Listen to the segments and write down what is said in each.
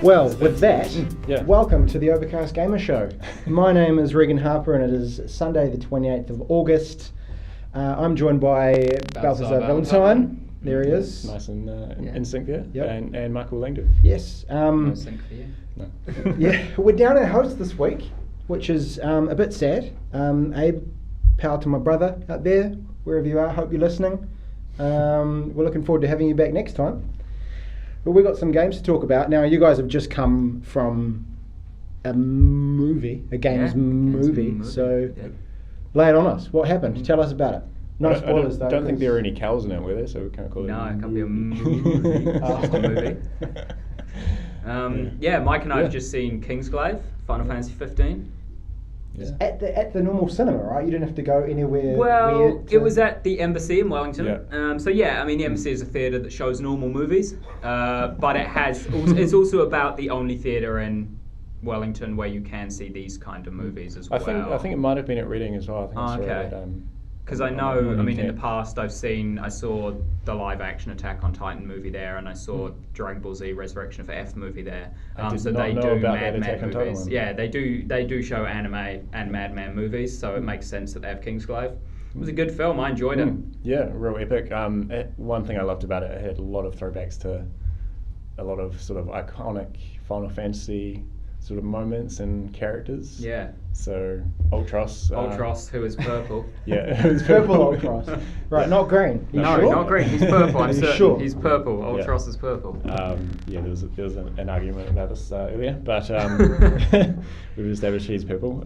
Well, with that, welcome to the Overcast Gamer Show. My name is Reagan Harper and it is Sunday the 28th of August. I'm joined by Balthazar Valentine. There he is. Nice and in sync there. Yep. And Michael Langdon. Yes. No sync for you. No. Yeah, we're down our host this week, which is a bit sad. Abe, power to my brother out there, wherever you are. Hope you're listening. We're looking forward to having you back next time. But we've got some games to talk about. Now, you guys have just come from a games movie. So lay it on us. What happened? Tell us about it. No spoilers, though. I don't think there are any cows in it, were there? So we can't call it. No, it can't be a movie. It's just a movie. Mike and I have just seen Kingsglaive, Final Fantasy 15. Yeah. At the normal cinema, right? You didn't have to go anywhere. Well, it was at the Embassy in Wellington. Yeah. The Embassy is a theatre that shows normal movies, but it's also about the only theatre in Wellington where you can see these kind of movies as well. I think it might have been at Reading as well. I think I saw it. Because I know, in the past I saw the live action Attack on Titan movie there, and I saw Dragon Ball Z Resurrection of F movie there. So they do Madman movies. Yeah, they do show anime and Madman movies, so it makes sense that they have Kingsglaive. It was a good film. I enjoyed it. Yeah, real epic. One thing I loved about it had a lot of throwbacks to a lot of sort of iconic Final Fantasy sort of moments and characters. Yeah. So Ultros. Ultros, who is purple. Yeah, it was purple Ultros. Right, not green. No, sure? Not green. He's purple. I'm certain. Sure? He's purple. Ultros is purple. There was an argument about this earlier, but we've established he's purple.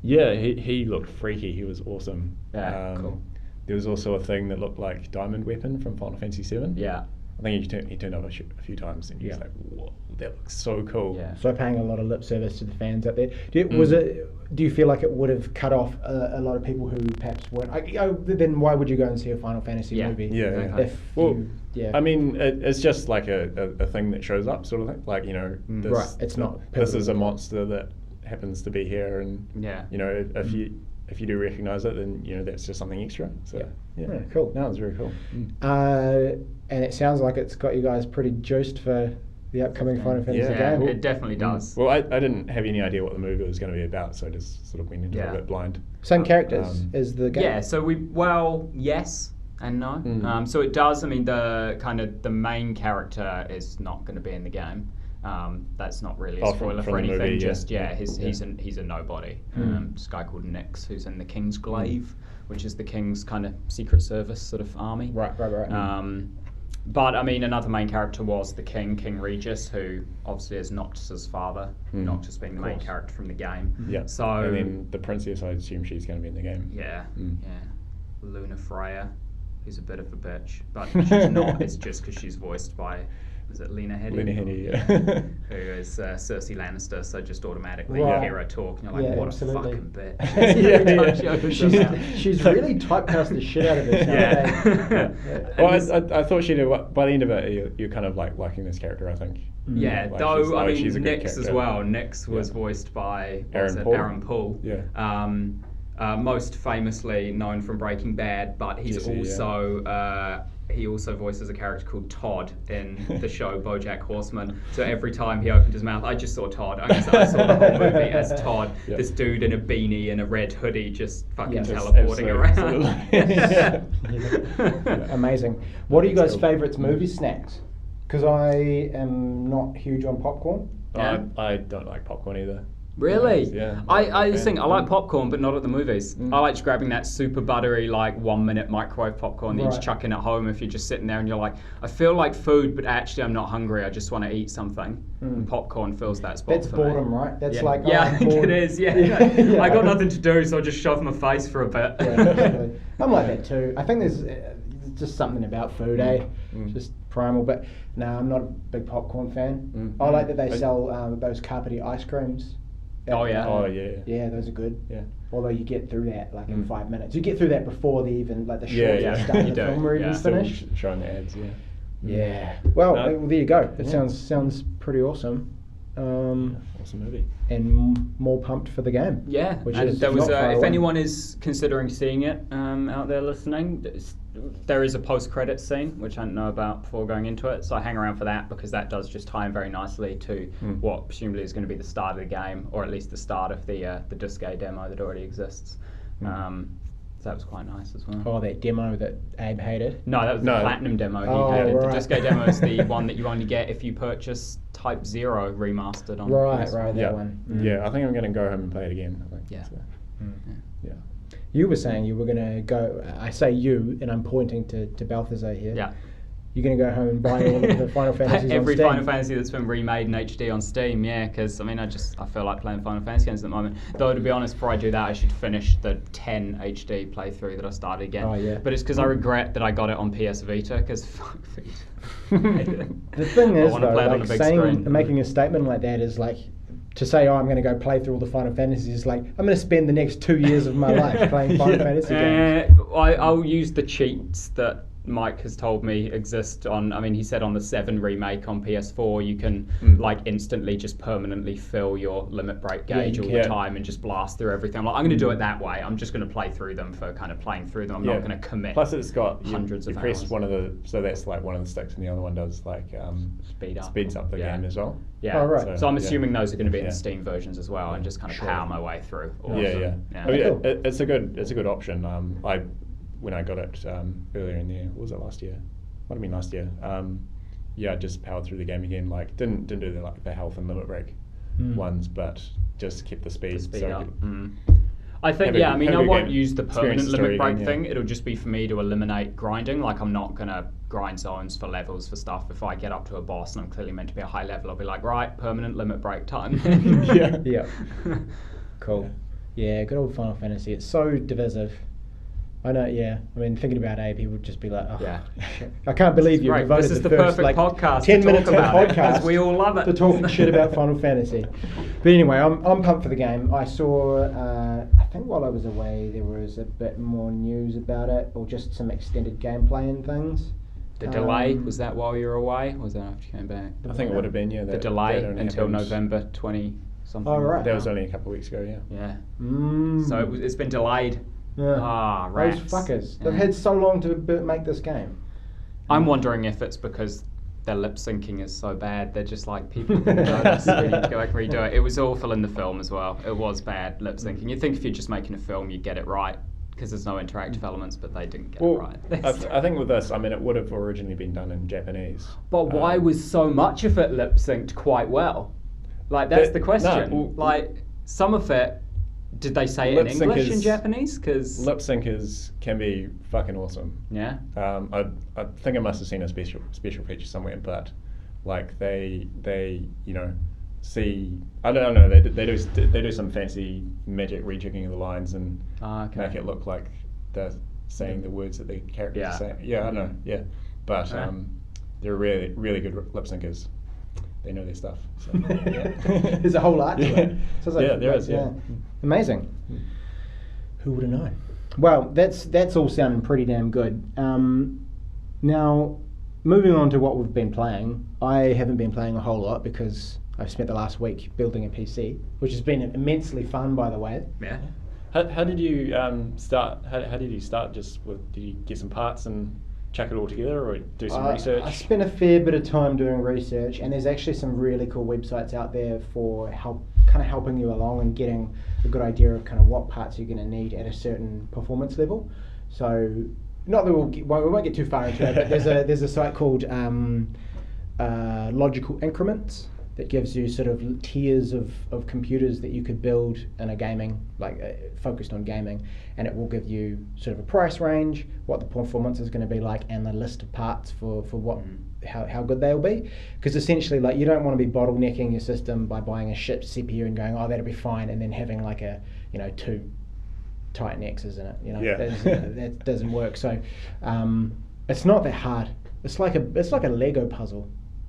He looked freaky. He was awesome. Yeah, cool. There was also a thing that looked like Diamond Weapon from Final Fantasy 7. Yeah. I think he turned up a few times and he was like, whoa, that looks so cool. Yeah. So paying a lot of lip service to the fans out there. Do you feel like it would have cut off a lot of people who perhaps weren't? Then why would you go and see a Final Fantasy movie? Yeah. I mean, it's just like a thing that shows up, sort of thing. Like, it's not. This is a monster that happens to be here, and if you do recognise it, then that's just something extra. So cool. No, it's very cool. And it sounds like it's got you guys pretty juiced for the upcoming Final Fantasy game. It definitely does. Well, I didn't have any idea what the movie was going to be about, so I just sort of went into it a bit blind. Same characters as the game. Yeah. So yes and no. So it does. I mean, the main character is not going to be in the game. That's not really a spoiler for anything. Movie, he's a nobody. This guy called Nyx, who's in the Kingsglaive, which is the King's kind of secret service sort of army. Right. But I mean, another main character was the King Regis, who obviously is Noctis's father. Noctis being the main character from the game. Yeah. So and then the princess, I assume she's going to be in the game. Yeah. Luna Freya, who's a bit of a bitch, but she's not. It's just because she's voiced by. Was it Lena Headey? Lena Headey, who is Cersei Lannister, so just automatically you hear her talk and you're like, what absolutely. A fucking bitch. She's really typecast the shit out of herself. Well, I thought she did. By the end of it, you're kind of like liking this character, I think. Yeah, she's a Nyx as well. Nyx was voiced by Aaron Paul. Yeah. Most famously known from Breaking Bad, but he's he also voices a character called Todd in the show BoJack Horseman. So every time he opened his mouth, I just saw Todd. I saw the whole movie as Todd, this dude in a beanie and a red hoodie just fucking teleporting around. Amazing. What are you guys' favourite movie snacks? Because I am not huge on popcorn. I don't like popcorn either. Really? Yeah. I just think I like popcorn, but not at the movies. I like just grabbing that super buttery, 1 minute microwave popcorn that you just chuck in at home if you're just sitting there and you're like, I feel like food, but actually I'm not hungry. I just want to eat something. And popcorn fills that spot. That's boredom, right? That's I think it is. Yeah. I got nothing to do, so I just shove my face for a bit. Yeah, I'm like that too. I think there's just something about food, just primal. But no, I'm not a big popcorn fan. I like that they sell those carpety ice creams. Yeah, those are good. Yeah. Although you get through that in 5 minutes. You get through that before the short start of the film or even finish. Showing the ads, Yeah. Well, there you go. It sounds pretty awesome. Awesome movie. And more pumped for the game. Yeah, which and is there was not far if away. anyone is considering seeing it out there listening, there is a post-credits scene which I didn't know about before going into it, so I hang around for that because that does just tie in very nicely to what presumably is going to be the start of the game, or at least the start of the Deus Ex demo that already exists. So that was quite nice as well. Oh, that demo that Abe hated. No, that was the Platinum demo he hated. Right. The Deus Ex demo is the one that you only get if you purchase Type 0 remastered on Right, PS4. that one. Yeah, I think I'm going to go home and play it again. I think. Yeah. So, yeah. You were saying you were going to go. I say you, and I'm pointing to Balthazar here. Yeah. You're going to go home and buy all of the Final Fantasies Every on Steam. Final Fantasy that's been remade in HD on Steam, yeah, because I feel like playing Final Fantasy games at the moment. Though to be honest, before I do that, I should finish the 10 HD playthrough that I started again. Oh, yeah. But it's because I regret that I got it on PS Vita, because fuck Vita. The thing is, I wanna though, play it on like a big saying, screen. making a statement like that is like, to say, I'm going to go play through all the Final Fantasies is like, I'm going to spend the next 2 years of my life playing Final Fantasy games. I'll use the cheats that Mike has told me exist on. I mean, he said on the 7 remake on PS4, you can like instantly just permanently fill your limit break gauge all the time and just blast through everything. I'm like, I'm going to do it that way. I'm just going to play through them for kind of playing through them. I'm not going to commit. Plus, it's got hundreds you of press hours. one of the, so that's like one of the sticks, and the other one does like speeds up the game as well. Yeah. Oh, right. So I'm assuming those are going to be in the Steam versions as well, and just kind of power my way through. Awesome. Yeah. Oh, cool. It's a good option. When I got it earlier in the year, what was it, last year? Might have been last year. I just powered through the game again. Like didn't do the health and limit break ones, but just kept the speed. Up. I think I won't use the permanent limit break thing. It'll just be for me to eliminate grinding. Like I'm not gonna grind zones for levels for stuff. If I get up to a boss and I'm clearly meant to be a high level, I'll be like, right, permanent limit break time. Yeah. Cool. Yeah, good old Final Fantasy. It's so divisive. I know, yeah. I mean, thinking about Abe, he would just be like, oh, shit. I can't believe you devoted this is the first, perfect podcast 10 to minutes talk of about podcast it, we all love it. to talking shit about Final Fantasy. But anyway, I'm pumped for the game. I saw, I think while I was away, there was a bit more news about it, or just some extended gameplay and things. The delay, was that while you were away, or was that after you came back? I think it would have been, The delay until November 20 something. Oh, right. That was only a couple of weeks ago, Yeah. So it's been delayed. Yeah. Rats. Those fuckers. They've had so long to make this game. I'm wondering if it's because their lip syncing is so bad. They're just like, people didn't notice. We need to go back and redo it. It was awful in the film as well. It was bad lip syncing. You'd think if you're just making a film, you'd get it right, because there's no interactive elements, but they didn't get it right. I think with this, I mean, it would have originally been done in Japanese. But why was so much of it lip synced quite well? Like, that's the question. No, like, some of it, did they say it in English and Japanese? Because lip sync can be fucking awesome. Yeah. I think I must have seen a special feature somewhere, but like they see, I don't know, they do some fancy magic rejigging of the lines and make it look like they're saying the words that the characters are saying. Yeah, I know. Yeah, but they're really really good lip syncers. They know their stuff. So, There's a whole art to it. So there is. Amazing. Who would have known? Well, that's all sounding pretty damn good. Now, moving on to what we've been playing, I haven't been playing a whole lot because I've spent the last week building a PC, which has been immensely fun, by the way. Yeah. How did you start? How did you start? Did you get some parts and chuck it all together, or do some research? I spent a fair bit of time doing research, and there's actually some really cool websites out there for helping you along and getting a good idea of kind of what parts you're going to need at a certain performance level. So, not that we won't get too far into it, but there's a site called Logical Increments that gives you sort of tiers of computers that you could build in a gaming, focused on gaming, and it will give you sort of a price range, what the performance is going to be like, and the list of parts for what how good they'll be. Because essentially, like, you don't want to be bottlenecking your system by buying a shit CPU and going, oh, that'll be fine, and then having like a 2 Titan X's in it. That doesn't work. So it's not that hard. It's like a Lego puzzle.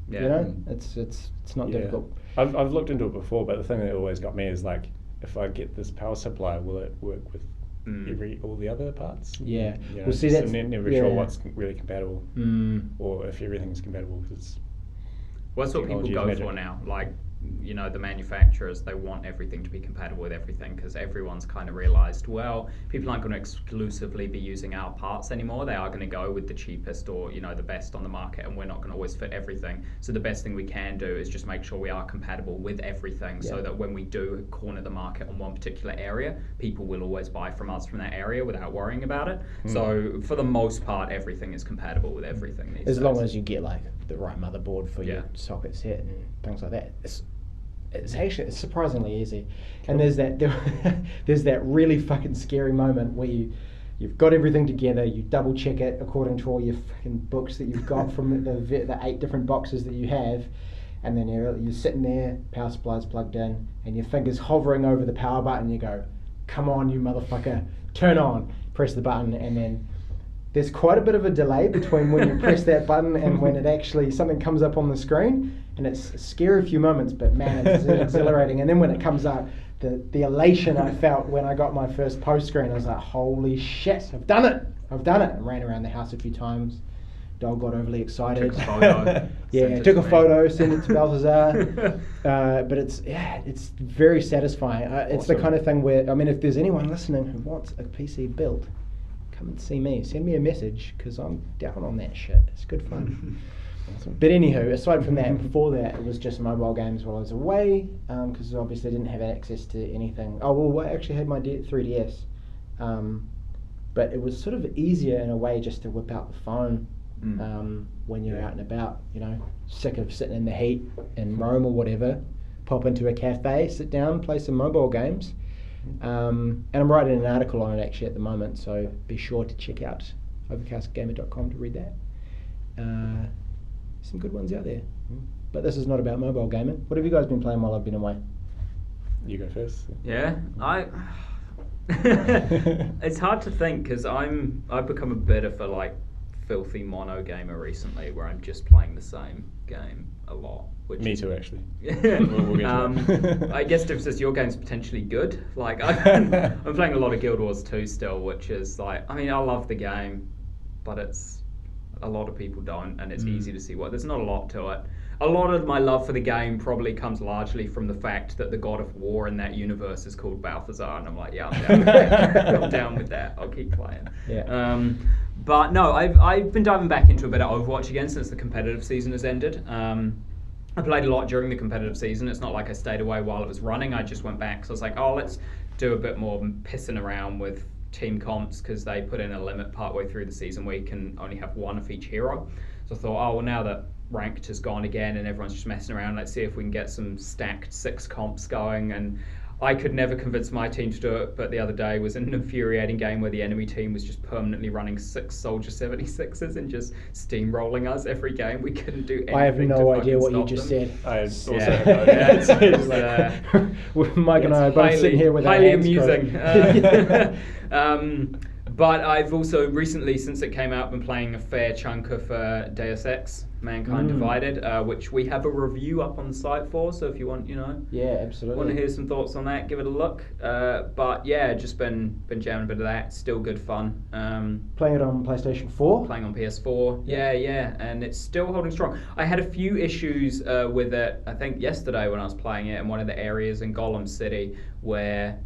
Yeah. It's not difficult. I've looked into it before, but the thing that always got me is like, if I get this power supply, will it work with all the other parts? Yeah. Well, see, that's never sure what's really compatible, or if everything's compatible. Because that's what people go for now. Like, the manufacturers, they want everything to be compatible with everything, because everyone's kind of realized, well, people aren't going to exclusively be using our parts anymore. They are going to go with the cheapest or the best on the market, and we're not going to always fit everything. So the best thing we can do is just make sure we are compatible with everything, so that when we do corner the market on one particular area, people will always buy from us from that area without worrying about it. So for the most part, everything is compatible with everything these days. As long as you get like the right motherboard for your socket set and things like that. It's surprisingly easy. And there's that really fucking scary moment where you've got everything together, you double check it according to all your fucking books that you've got from the 8 different boxes that you have, and then you're sitting there, power supply's plugged in, and your finger's hovering over the power button. You go, come on, you motherfucker, turn on, press the button, and then there's quite a bit of a delay between when you press that button and when it actually something comes up on the screen, and it's a scary few moments, but man, it's exhilarating. And then when it comes up, the elation I felt when I got my first post screen, I was like, holy shit, I've done it! I ran around the house a few times. Dog got overly excited. Took a photo. Took a photo, sent it to Balthazar. But it's very satisfying. It's the kind of thing where, I mean, if there's anyone listening who wants a PC built, come and see me. Send me a message, because I'm down on that shit. It's good fun. Awesome. But anywho, aside from that, before that, it was just mobile games while I was away, because obviously I didn't have access to anything. Oh, well, I actually had my 3DS. But it was sort of easier in a way just to whip out the phone when you're out and about, sick of sitting in the heat in Rome or whatever, pop into a cafe, sit down, play some mobile games. And I'm writing an article on it actually at the moment, so be sure to check out overcastgamer.com to read that. Some good ones out there. But this is not about mobile gaming. What have you guys been playing while I've been away? You go first. Yeah, it's hard to think, because I've become a bit of a filthy mono gamer recently, where I'm just playing the same game a lot. Me too, actually. we'll get to I guess difference is your game's potentially good. I'm playing a lot of Guild Wars 2 still, which is I love the game, but a lot of people don't, and it's easy to see there's not a lot to it. A lot of my love for the game probably comes largely from the fact that the god of war in that universe is called Balthazar, and I'm like, yeah, I'm down with that. I'm down with that. I'll keep playing. Yeah. But no, I've been diving back into a bit of Overwatch again since the competitive season has ended. I played a lot during the competitive season. It's not like I stayed away while it was running. I just went back, so I was like, let's do a bit more pissing around with team comps, because they put in a limit partway through the season where you can only have one of each hero. So I thought, now that ranked has gone again and everyone's just messing around, let's see if we can get some stacked 6 comps going. And I could never convince my team to do it, but the other day was an infuriating game where the enemy team was just permanently running 6 Soldier 76s and just steamrolling us every game. We couldn't do anything. I have no idea what you just said. I also have no idea. Mike and I are both sitting here with our hands amusing. But I've also recently, since it came out, been playing a fair chunk of Deus Ex, Mankind Divided, which we have a review up on the site for, so if you want, yeah, absolutely, want to hear some thoughts on that, give it a look. But yeah, just been jamming a bit of that. Still good fun. Playing it on PlayStation 4? Playing on PS4, yeah, and it's still holding strong. I had a few issues with it, I think yesterday when I was playing it in one of the areas in Golem City, where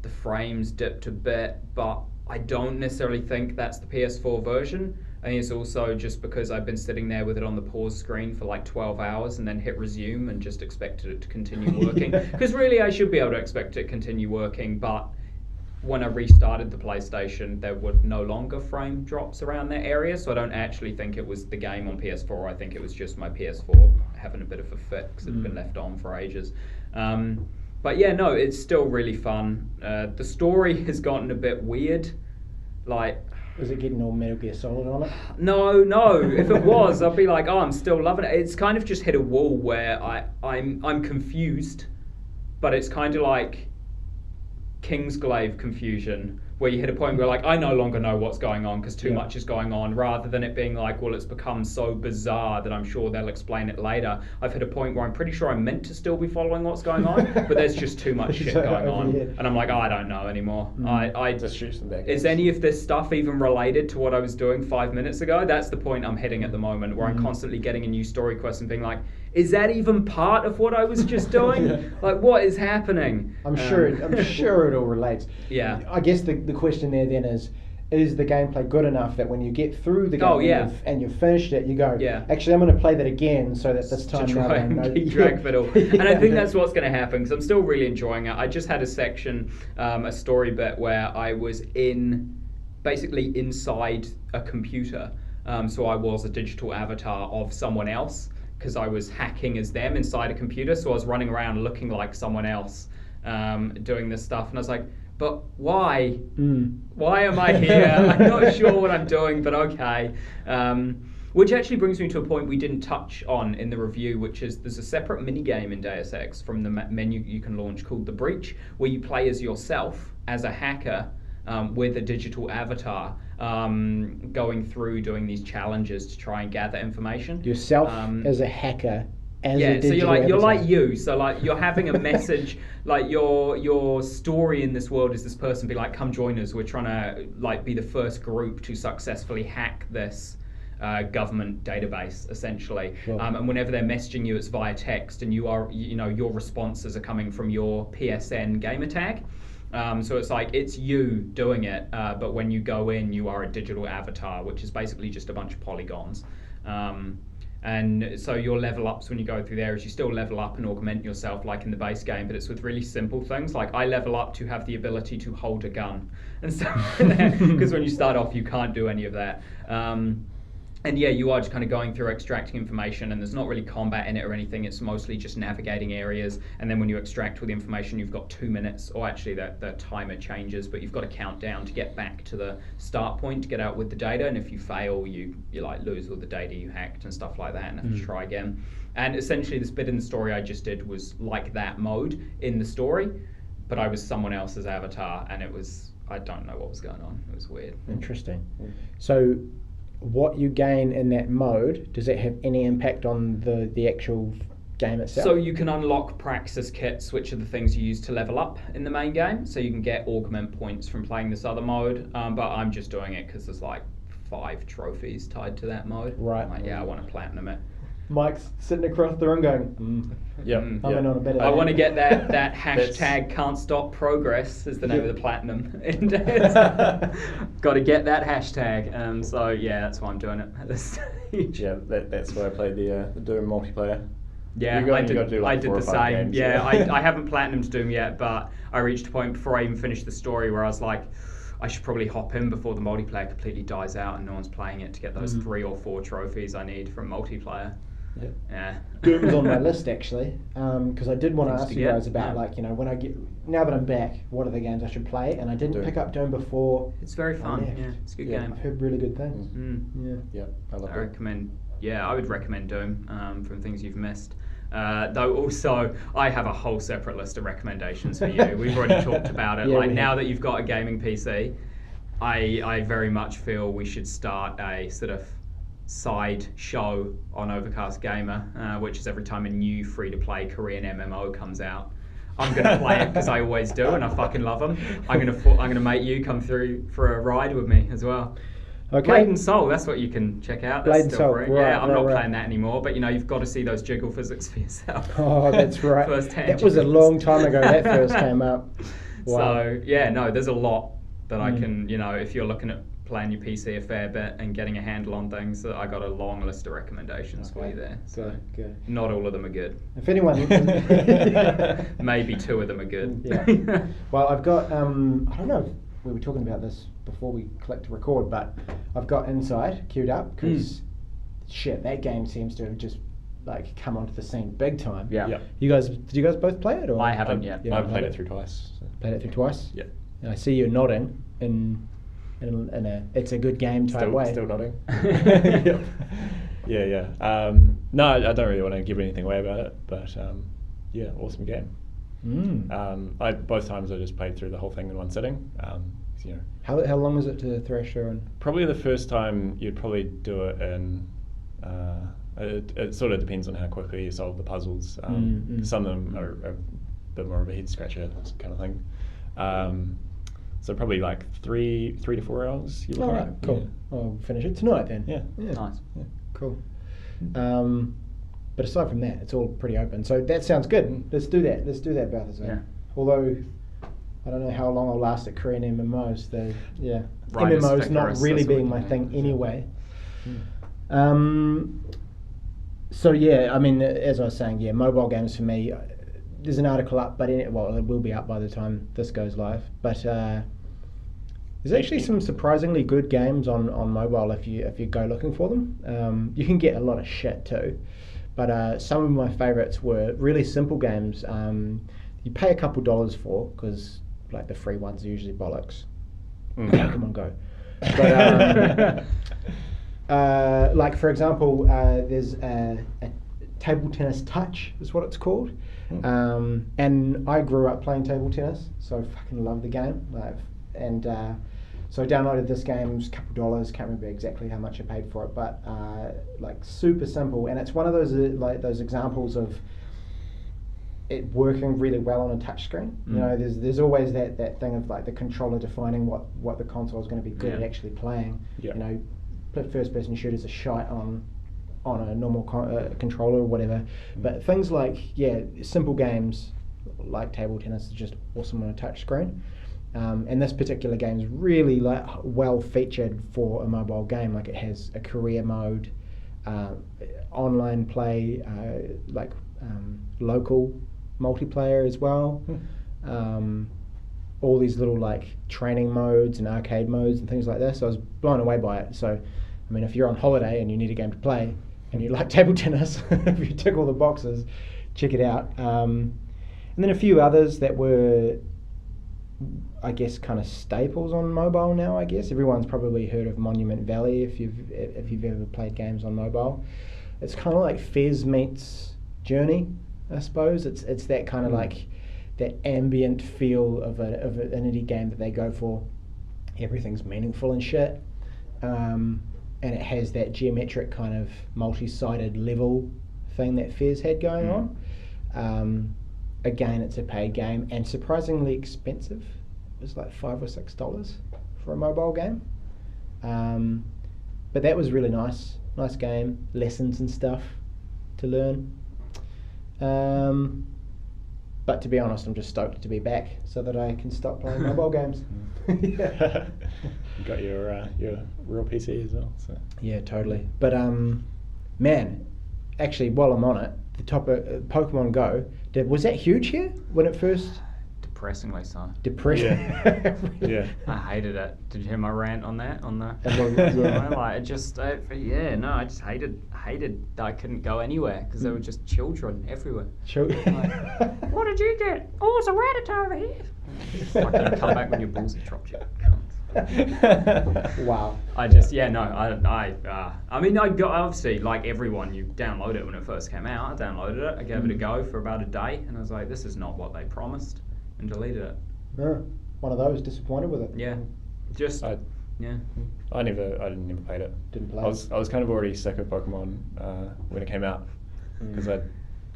the frames dipped a bit, but I don't necessarily think that's the PS4 version. I think it's also just because I've been sitting there with it on the pause screen for 12 hours and then hit resume and just expected it to continue working. Because really I should be able to expect it to continue working, but when I restarted the PlayStation, there were no longer frame drops around that area, so I don't actually think it was the game on PS4. I think it was just my PS4 having a bit of a fit because it had been left on for ages. But yeah, no, it's still really fun. The story has gotten a bit weird. Was it getting all Metal Gear Solid on it? No. If it was, I'd be like, I'm still loving it. It's kind of just hit a wall where I'm confused, but it's kind of like Kingsglaive confusion, where you hit a point where like, I no longer know what's going on because too much is going on, rather than it being like, well, it's become so bizarre that I'm sure they'll explain it later. I've hit a point where I'm pretty sure I'm meant to still be following what's going on, but there's just too much shit going on. And I'm like, I don't know anymore. I just shoot some back. Is any of this stuff even related to what I was doing 5 minutes ago? That's the point I'm hitting at the moment, where I'm constantly getting a new story quest and being like, is that even part of what I was just doing? Like, what is happening? I'm sure it all relates. Yeah. I guess the question there then is the gameplay good enough that when you get through the game and you've finished it, you go, actually, I'm going to play that again so that this time to try and keep track of it all. And I think that's what's going to happen, because I'm still really enjoying it. I just had a section, a story bit, where I was basically inside a computer. So I was a digital avatar of someone else, because I was hacking as them inside a computer. So I was running around looking like someone else, doing this stuff. And I was like, but why? Why am I here? I'm not sure what I'm doing, but okay. Which actually brings me to a point we didn't touch on in the review, which is there's a separate mini-game in Deus Ex from the menu you can launch called The Breach, where you play as yourself, as a hacker, with a digital avatar, going through doing these challenges to try and gather information. Yourself as a hacker. As a so you're avatar. like you. So like you're having a message, like your story in this world is this person be like, come join us. We're trying to like be the first group to successfully hack this government database, essentially. Sure. And whenever they're messaging you, it's via text, and your responses are coming from your PSN gamer tag. So it's like, it's you doing it, but when you go in, you are a digital avatar, which is basically just a bunch of polygons. And so your level ups when you go through there is you still level up and augment yourself like in the base game, but it's with really simple things. Like I level up to have the ability to hold a gun and stuff, because when you start off, you can't do any of that. And yeah, you are just kind of going through extracting information, and there's not really combat in it or anything. It's mostly just navigating areas. And then when you extract all the information, you've got 2 minutes, or actually the timer changes, but you've got to count down to get back to the start point to get out with the data. And if you fail, you like lose all the data you hacked and stuff like that, and have to try again. And essentially this bit in the story I just did was like that mode in the story, but I was someone else's avatar, and I don't know what was going on. It was weird. Interesting. So what you gain in that mode, does it have any impact on the actual game itself? So you can unlock praxis kits, which are the things you use to level up in the main game. So you can get augment points from playing this other mode, but I'm just doing it because there's like 5 trophies tied to that mode. Right. I'm like, I want to platinum it. Mike's sitting across the room going, I'm in on a better. I want to get that hashtag can't stop progress is the name of the platinum. Got to get that hashtag. So yeah, that's why I'm doing it at this stage. Yeah, that's why I played the Doom multiplayer. Yeah, I did the same. Games, I haven't platinumed Doom yet, but I reached a point before I even finished the story where I was like, I should probably hop in before the multiplayer completely dies out and no one's playing it to get those 3 or 4 trophies I need from multiplayer. Yeah. Doom's on my list actually, because I did want to ask you guys about now that I'm back, what are the games I should play? And I didn't pick up Doom before. It's very fun. Yeah, it's a good game. I've heard really good things. Yeah, I love it. I would recommend Doom from things you've missed. Though also, I have a whole separate list of recommendations for you. We've already talked about it. Now that you've got a gaming PC, I very much feel we should start a sort of side show on Overcast Gamer, which is every time a new free-to-play Korean MMO comes out, I'm gonna play it because I always do, and I fucking love them. I'm gonna make you come through for a ride with me as well. Okay. Blade and Soul, that's what you can check out. That's Blade and Soul, free. I'm not playing that anymore, but you've got to see those jiggle physics for yourself. Oh, that's right. First-hand that was a long time ago that first came up. Wow. So there's a lot that I can, if you're looking at playing your PC a fair bit and getting a handle on things, I got a long list of recommendations for you there. So good. Not all of them are good. If anyone, maybe 2 of them are good. Yeah. Well, I've got I don't know if we were talking about this before we clicked record, but I've got Inside queued up because that game seems to have just like come onto the scene big time. Yeah. Did you guys both play it? Or? I haven't yet. I've played it through twice. So. Played it through twice? Yeah. And I see you nodding in a it's a good game type way. Still nodding. Yeah. No, I don't really want to give anything away about it, but awesome game. Both times I just played through the whole thing in one sitting. You know, how long is it to thrash through? And probably the first time you'd probably do it in. It sort of depends on how quickly you solve the puzzles. Some of them are a bit more of a head scratcher kind of thing. So probably like 3 to 4 hours. All right, cool. Yeah. I'll finish it tonight then. Yeah. Nice. Yeah, cool. But aside from that, it's all pretty open. So that sounds good. Let's do that, Balthazar. Yeah. Although I don't know how long I'll last at Korean MMOs. Right, MMOs not really being my thing anyway. So yeah, I mean, as I was saying, mobile games for me. There's an article up, but it will be up by the time this goes live. But there's actually some surprisingly good games on mobile if you go looking for them. You can get a lot of shit too, but some of my favourites were really simple games. You pay a couple dollars for, because like the free ones are usually bollocks. Pokemon Go. But like for example, there's a table tennis touch is what it's called. And I grew up playing table tennis, so I fucking love the game. So I downloaded this game, it was a couple dollars, can't remember exactly how much I paid for it, but like super simple, and it's one of those like those examples of it working really well on a touch screen. You know, there's always that thing of like the controller defining what the console is going to be good at actually playing. You know, first person shooters are shite on a normal controller or whatever, but things like simple games like table tennis are just awesome on a touch screen. And this particular game is really like well featured for a mobile game. Like it has a career mode, online play, local multiplayer as well. All these little like training modes and arcade modes and things like that. So I was blown away by it. So I mean, if you're on holiday and you need a game to play and you like table tennis, if you tick all the boxes, check it out. And then a few others that were, I guess, kind of staples on mobile now. I guess everyone's probably heard of Monument Valley if you've ever played games on mobile. It's kind of like Fez meets Journey, I suppose. It's that kind of like that ambient feel of an indie game that they go for. Everything's meaningful and shit. And it has that geometric kind of multi-sided level thing that Fez had going on. Again, it's a paid game and surprisingly expensive. It was like $5 or $6 for a mobile game. But that was really nice game, lessons and stuff to learn. But to be honest, I'm just stoked to be back so that I can stop playing mobile games. You got your real PC as well. So. Yeah, totally. But man, actually, while I'm on it, the top of Pokemon Go, was that huge here when it first? Depressingly so. Depression. Yeah. I hated it. Did you hear my rant on that? I just hated that I couldn't go anywhere because there were just children everywhere. Like, what did you get? Oh, it's a Rattata over here. I can come back when your balls have dropped you. Wow. I mean, I got, obviously, like everyone, you download it when it first came out. I downloaded it. I gave it a go for about a day, and I was like, this is not what they promised, and deleted it. One of those, disappointed with it. Yeah. I didn't never played it. Didn't play. I was kind of already sick of Pokemon when it came out because I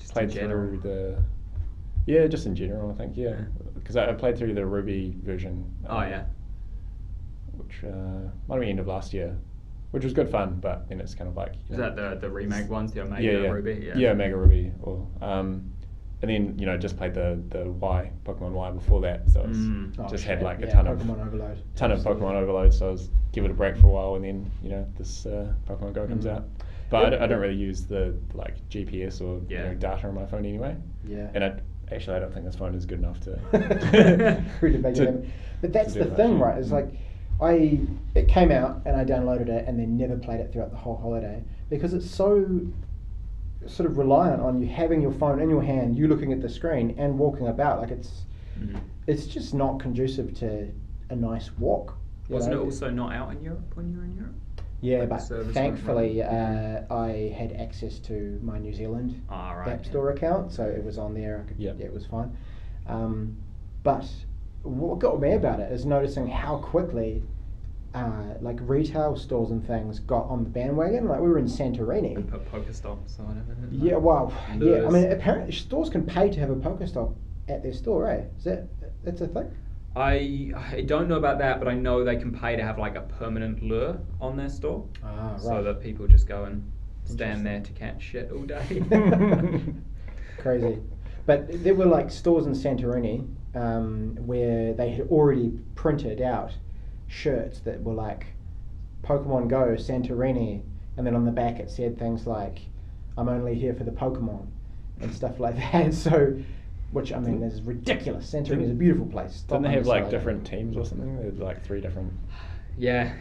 played through just in general, I think, because I played through the Ruby version. Which might have been end of last year, which was good fun, but then it's kind of like... Is that the remake ones, the Omega Ruby? Yeah, Omega Ruby. And then, just played the Pokemon Y before that, so it was had like a ton of Pokemon Overload, so I was give it a break for a while, and then, this Pokemon Go comes out. But I don't really use the like GPS or data on my phone anyway. Yeah. And I don't think this phone is good enough to... But that's the thing, right? It's like... It came out and I downloaded it and then never played it throughout the whole holiday because it's so sort of reliant on you having your phone in your hand, you looking at the screen and walking about. Like it's just not conducive to a nice walk. Wasn't it also not out in Europe when you were in Europe? Yeah, like but thankfully I had access to my New Zealand App Store account, so it was on there. It was fine. But what got me about it is noticing how quickly like retail stores and things got on the bandwagon. Like we were in Santorini. And put Pokestops or whatever. Yeah, well, yeah. I mean, apparently stores can pay to have a Pokestop at their store, eh? That's a thing? I don't know about that, but I know they can pay to have like a permanent lure on their store. Ah, right. So that people just go and stand there to catch shit all day. Crazy. But there were like stores in Santorini where they had already printed out shirts that were like Pokemon Go Santorini, and then on the back it said things like I'm only here for the Pokemon and stuff like that. So, which I mean is ridiculous. Santorini is a beautiful place. Didn't they have like different teams or something? They had like 3 different. Yeah.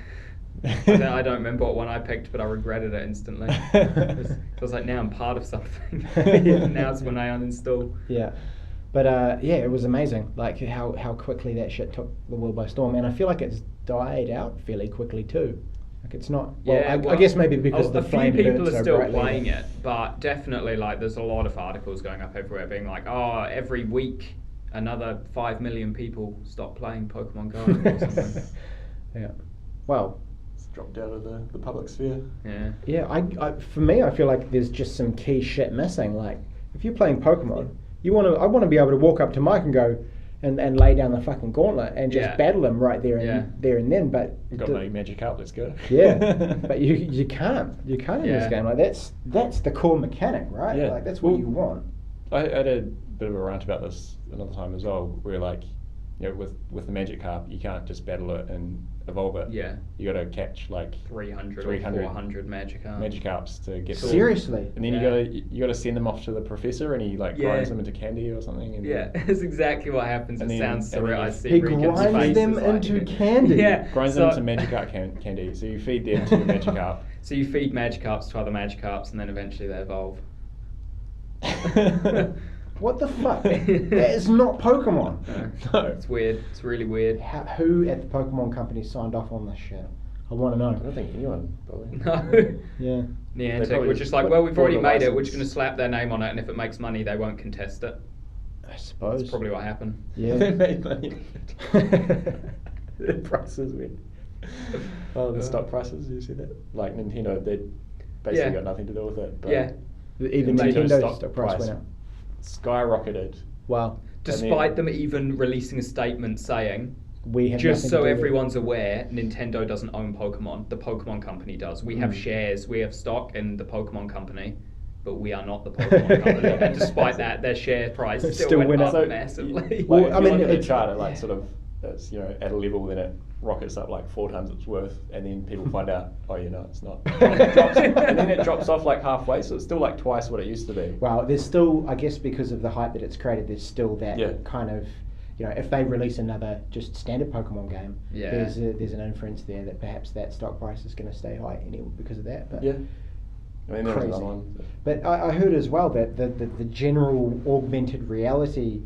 I don't remember what one I picked, but I regretted it instantly. I was like, now I'm part of something. Now it's when I uninstall. Yeah. But yeah, it was amazing, like how quickly that shit took the world by storm, and I feel like it's died out fairly quickly too. Like it's not. Well, I guess maybe because the flame few people burns are so still brightly. playing it, but definitely like there's a lot of articles going up everywhere being like, oh, every week another 5 million people stop playing Pokemon Go or something. Yeah. Well. It's dropped out of the public sphere. Yeah. Yeah. I for me, I feel like there's just some key shit missing. Like if you're playing Pokemon. I want to be able to walk up to Mike and go and lay down the fucking gauntlet and just battle him right there and then. But you've got no Magikarp, let's go. Yeah, but you can't in this game. Like that's the core mechanic, right? Yeah. Like that's what you want. I had a bit of a rant about this another time as well, where like, you know, with the Magikarp, you can't just battle it and evolve it. Yeah. You got to catch like 300 or 400 Magikarps to get seriously. And then you got to send them off to the professor, and he like grinds them into candy or something. And that's exactly what happens. It sounds surreal. I see he grinds them into candy. Yeah, grinds them into Magikarp candy. So you feed them to the Magikarp. So you feed Magikarps to other Magikarps, and then eventually they evolve. What the fuck? That is not Pokemon. No, it's weird. It's really weird. Who at the Pokemon company signed off on this shit? I want to know. I don't think anyone, probably. No. Yeah. Niantic, which is like, well, we've already made it. We're just going to slap their name on it, and if it makes money, they won't contest it. I suppose. That's probably what happened. Yeah. They made money. The prices went. Oh, the stock prices, you see that? Like Nintendo, they basically got nothing to do with it. But even Nintendo's stock price went up. Skyrocketed. Wow. Despite them even releasing a statement saying, we have just so everyone's aware, Nintendo doesn't own Pokemon. The Pokemon Company does. We have shares, we have stock in the Pokemon Company, but we are not the Pokemon Company. And despite that, their share price still went up massively. Well, if you look at the chart, it like sort of, it's, you know, at a level, then it rockets up like 4 times its worth, and then people find out, oh, you know, it's not. And then it drops off like halfway, so it's still like twice what it used to be. Well, there's still, I guess, because of the hype that it's created, there's still that kind of, you know, if they release another just standard Pokemon game, there's an inference there that perhaps that stock price is going to stay high anyway because of that. But yeah. I mean, crazy. One. But I heard as well that the general augmented reality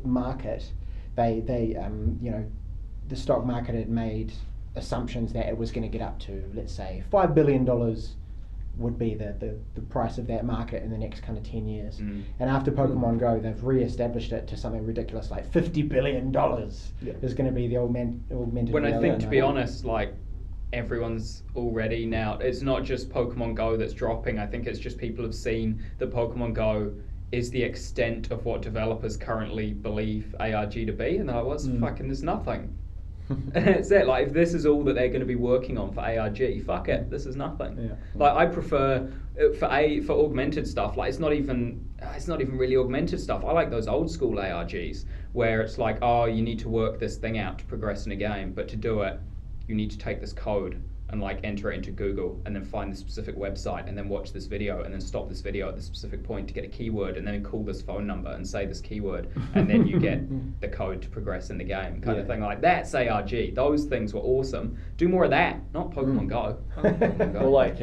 market, they you know, the stock market had made assumptions that it was going to get up to, let's say, $5 billion would be the price of that market in the next kind of 10 years. And after Pokemon Go, they've re-established it to something ridiculous like $50 billion is going to be the augmented reality. When I think, to be honest, like, everyone's already now, it's not just Pokemon Go that's dropping. I think it's just people have seen that Pokemon Go is the extent of what developers currently believe ARG to be, and they're like, what's fucking, there's nothing. And it's it, like, if this is all that they're going to be working on for ARG, fuck it, this is nothing. Yeah. Like, I prefer, for augmented stuff, like, it's not even really augmented stuff. I like those old school ARGs, where it's like, oh, you need to work this thing out to progress in a game, but to do it, you need to take this code and like enter it into Google and then find the specific website and then watch this video and then stop this video at this specific point to get a keyword and then call this phone number and say this keyword and then you get the code to progress in the game kind of thing. Like, that's ARG. Those things were awesome. Do more of that, not Pokemon Go. Pokemon Go. Or like,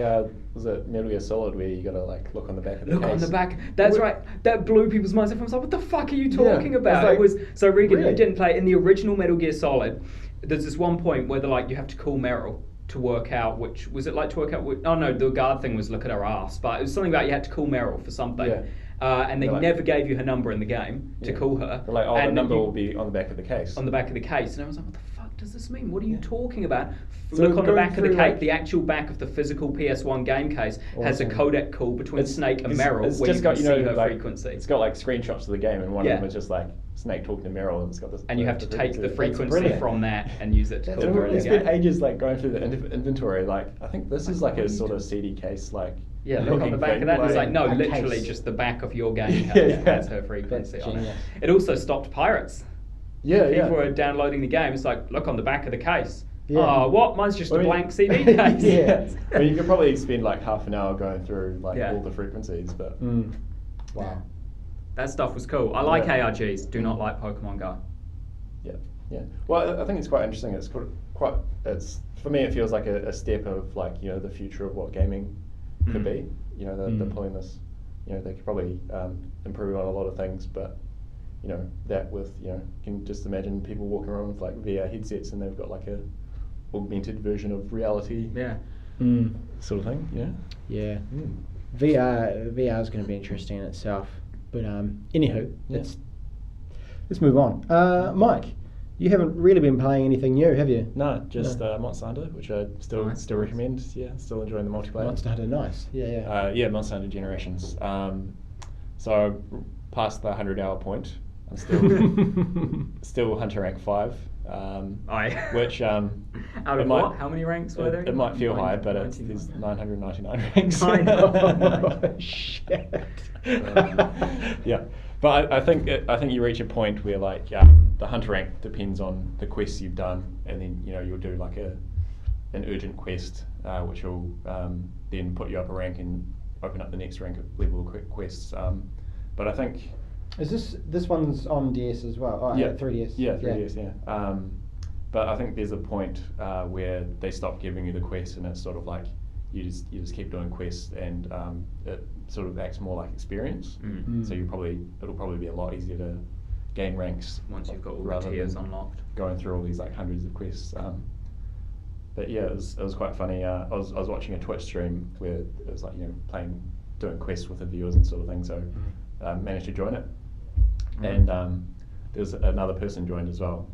was it Metal Gear Solid where you gotta like look on the back of the case? Look on the back. That's right. That blew people's minds. Everyone's like, what the fuck are you talking about? It was so Reagan, you didn't play in the original Metal Gear Solid. There's this one point where they're like, you have to call Meryl to work out which, was it like to work out which, oh no, the guard thing was look at her ass, but it was something about you had to call Meryl for something. and they never gave you her number in the game to call her. They're like, the number will be on the back of the case. On the back of the case. And I was like, what the fuck does this mean? What are you talking about? So look on the back of the case, the actual back of the physical PS1 game case has a codec call between Snake and Meryl where you can see her frequency. It's got like screenshots of the game, and one of them is just like Snake talking to Meryl, and it's got this. And you have to take the frequency from that and use it to call her in the game. It's been ages like going through the inventory. Like I think this is like a sort of CD case, like. Yeah, look on the back of that. It's like, no, literally just the back of your game case has her frequency on it. It also stopped pirates. People were downloading the game. It's like, look on the back of the case. Yeah. Oh, what? Mine's just a blank CD case. I mean, you could probably spend like half an hour going through like all the frequencies, but wow, that stuff was cool. I like ARGs. Do not like Pokemon Go. Yeah. Well, I think it's quite interesting. It's quite. It's for me. It feels like a step of like the future of what gaming could be. They're pulling this. They could probably improve on a lot of things, but. That with you can just imagine people walking around with like VR headsets and they've got like a augmented version of reality sort of thing. VR is going to be interesting in itself, but anywho, let's move on. Mike, you haven't really been playing anything new, have you? No, just Monster Hunter, which I still recommend. Still enjoying the multiplayer. Monster Hunter, nice. Monster Hunter Generations. So past the 100-hour point. I'm still Hunter rank 5, which out of what? How many ranks were there? It might feel high, but there's 999 ranks. Shit. But I think you reach a point where like the Hunter rank depends on the quests you've done, and then you'll do like an urgent quest, which will then put you up a rank and open up the next rank level of quests. But I think. Is this one's on DS as well? Oh, 3DS. Yeah, 3DS. But I think there's a point where they stop giving you the quest, and it's sort of like you just keep doing quests, and it sort of acts more like experience. So it'll probably be a lot easier to gain ranks once you've got all the tiers unlocked. Going through all these like hundreds of quests. But yeah, it was quite funny. I was watching a Twitch stream where it was like doing quests with the viewers and sort of thing. So managed to join it. And there was another person joined as well.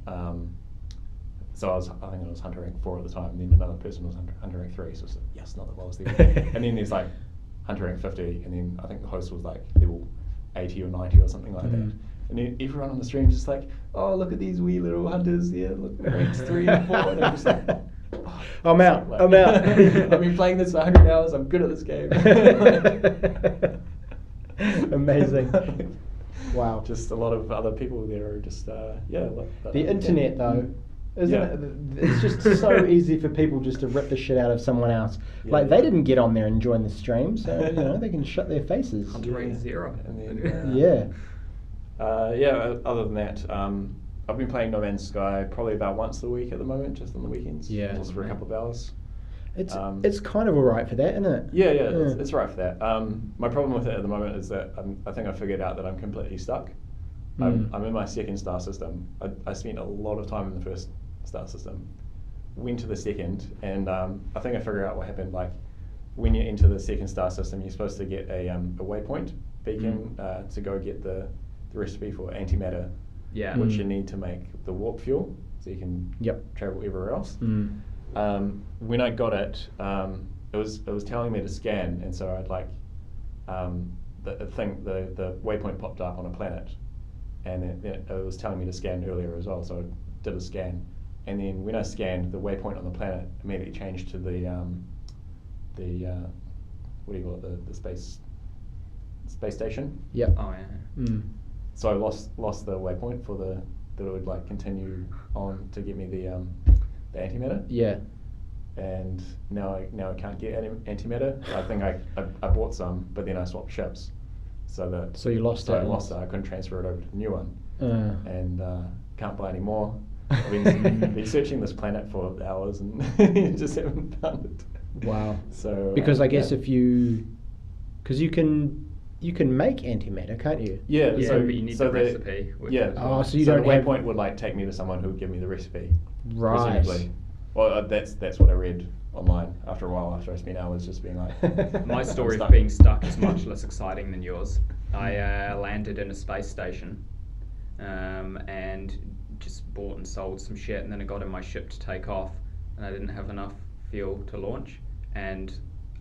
So I think I was Hunter rank 4 at the time, and then another person was Hunter rank 3. So it's like, yes, not that I was there. And then there's like Hunter rank 50, and then I think the host was like level 80 or 90 or something like that. And then everyone on the stream just like, oh, look at these wee little hunters. Yeah, look, ranks 3 and 4. And I'm just like, I'm out. I've been playing this for 100 hours. I'm good at this game. Amazing. Wow. Just a lot of other people there are just the internet though, isn't it? It's just so easy for people just to rip the shit out of someone else. Like they didn't get on there and join the stream, so they can shut their faces. Hunter rank 0. And then, other than that, I've been playing No Man's Sky probably about once a week at the moment, just on the weekends. Just for a couple of hours. It's kind of alright for that, isn't it? It's right for that. My problem with it at the moment is that I think I figured out that I'm completely stuck. I'm in my second star system. I spent a lot of time in the first star system, went to the second, and I think I figured out what happened. Like when you enter the second star system, you're supposed to get a waypoint beacon to go get the recipe for antimatter, which you need to make the warp fuel, so you can travel everywhere else. When I got it, it was telling me to scan, and so I'd like the waypoint popped up on a planet, and it was telling me to scan earlier as well. So I did a scan, and then when I scanned, the waypoint on the planet immediately changed to the what do you call it, the space station. Yep. Oh yeah. So I lost the waypoint for that it would like continue on to give me the antimatter. Yeah. And now I can't get antimatter. I think I bought some, but then I swapped ships, so you lost it. I lost it. I couldn't transfer it over to the new one, and can't buy any more. I've been searching this planet for hours and just haven't found it. Wow. So because I guess because you can make antimatter, can't you? Yeah. So but you need the recipe. So the waypoint would like take me to someone who would give me the recipe. Right. Presumably. Well, that's what I read online after a while, after I spent hours just being like... My story of being stuck is much less exciting than yours. I landed in a space station and just bought and sold some shit, and then I got in my ship to take off, and I didn't have enough fuel to launch, and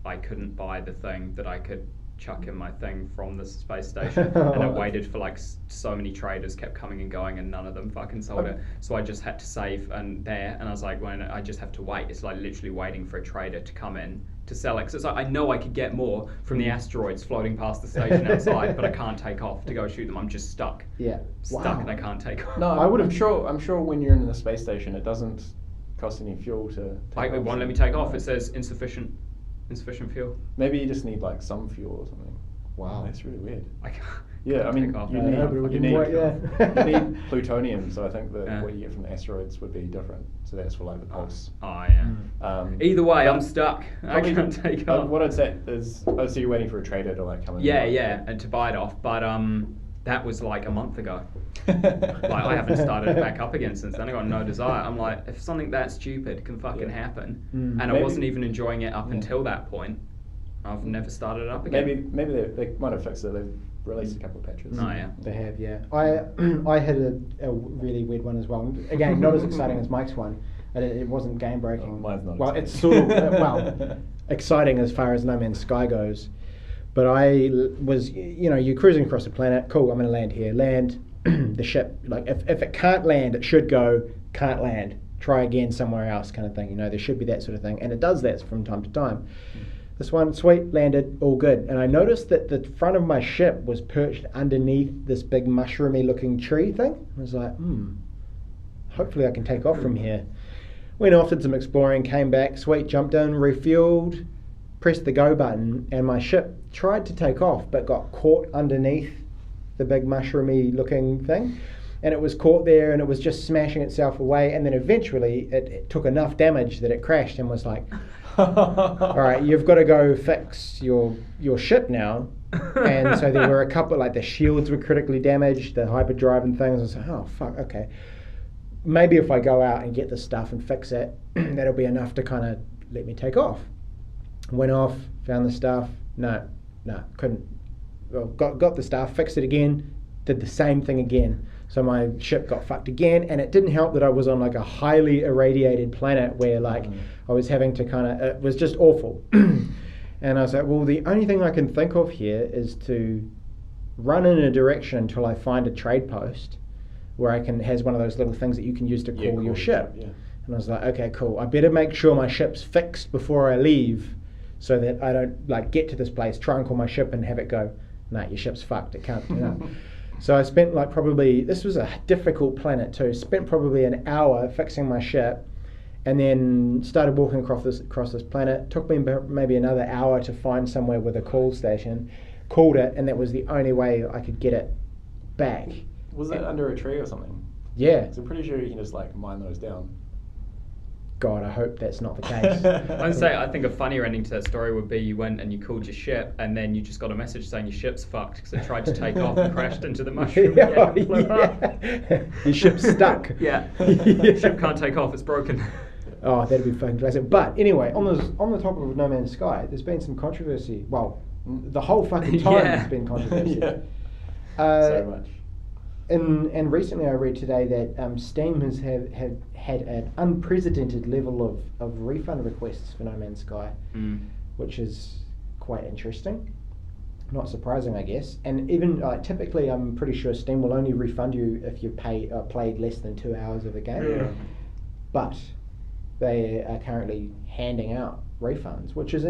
I couldn't buy the thing that I could chuck in my thing from the space station, and I waited for like so many traders kept coming and going, and none of them fucking sold it. So I just had to save and I was like, when I just have to wait. It's like literally waiting for a trader to come in to sell it. 'Cause it's like, I know I could get more from the asteroids floating past the station outside, but I can't take off to go shoot them. I'm just stuck. Yeah, stuck, and I can't take off. No, I'm sure when you're in the space station, it doesn't cost any fuel to. It won't let me take off. It says insufficient fuel. Maybe you just need like some fuel or something. Wow, that's really weird. I can't. Yeah, I mean, you need plutonium, so I think that what you get from the asteroids would be different. So that's for like the pulse. Oh yeah. Either way, I'm stuck. I can't take off. What I'd say is, so you're waiting for a trader to like come in. Yeah, and to buy it off, but that was like a month ago. Like I haven't started back up again since then. I got no desire. I'm like, if something that stupid can fucking happen, and I wasn't even enjoying it up until that point, I've never started it up again. Maybe they might have fixed it. They've released a couple of patches. Oh yeah, they have. Yeah, I had a really weird one as well. Again, not as exciting as Mike's one. It wasn't game breaking. Mine's not. Well, it's sort of exciting as far as No Man's Sky goes. But I was, you're cruising across the planet. Cool, I'm going to land here. Land the ship. Like if it can't land, it should go. Can't land. Try again somewhere else, kind of thing. There should be that sort of thing, and it does that from time to time. This one, sweet, landed, all good. And I noticed that the front of my ship was perched underneath this big mushroomy looking tree thing. I was like, hopefully I can take off from here. Went off, did some exploring, came back, sweet, jumped in, refueled, pressed the go button, and my ship tried to take off but got caught underneath the big mushroomy looking thing. And it was caught there, and it was just smashing itself away, and then eventually it took enough damage that it crashed and was like, all right, you've got to go fix your ship now. And so there were a couple, like the shields were critically damaged, the hyperdrive and things. I was like, oh fuck, okay, maybe if I go out and get this stuff and fix it, that'll be enough to kind of let me take off. Went off, found the stuff. No, couldn't. Well, got the stuff, fixed it again, did the same thing again. So my ship got fucked again, and it didn't help that I was on like a highly irradiated planet where like I was having to it was just awful. And I was like, well, the only thing I can think of here is to run in a direction until I find a trade post where has one of those little things that you can use to call your ship. Yeah. And I was like, okay, cool. I better make sure my ship's fixed before I leave so that I don't like get to this place, try and call my ship and have it go, nah, your ship's fucked, it can't, So I spent like this was a difficult planet too, spent probably an hour fixing my ship, and then started walking across this planet. Took me maybe another hour to find somewhere with a call station, called it, and that was the only way I could get it back. Was that under a tree or something? Yeah. So I'm pretty sure you can just like mine those down. God, I hope that's not the case. I think a funnier ending to that story would be you went and you called your ship, and then you just got a message saying your ship's fucked because it tried to take off and crashed into the mushroom. Your ship's stuck. Yeah. Your ship can't take off, it's broken. Oh, that'd be fucking classic. But anyway, on the topic of No Man's Sky, there's been some controversy. Well, the whole fucking time there's been controversy. So much. And recently I read today that Steam has had an unprecedented level of refund requests for No Man's Sky, which is quite interesting. Not surprising, I guess. And even typically, I'm pretty sure Steam will only refund you if you played less than 2 hours of the game. Yeah. But they are currently handing out refunds, which is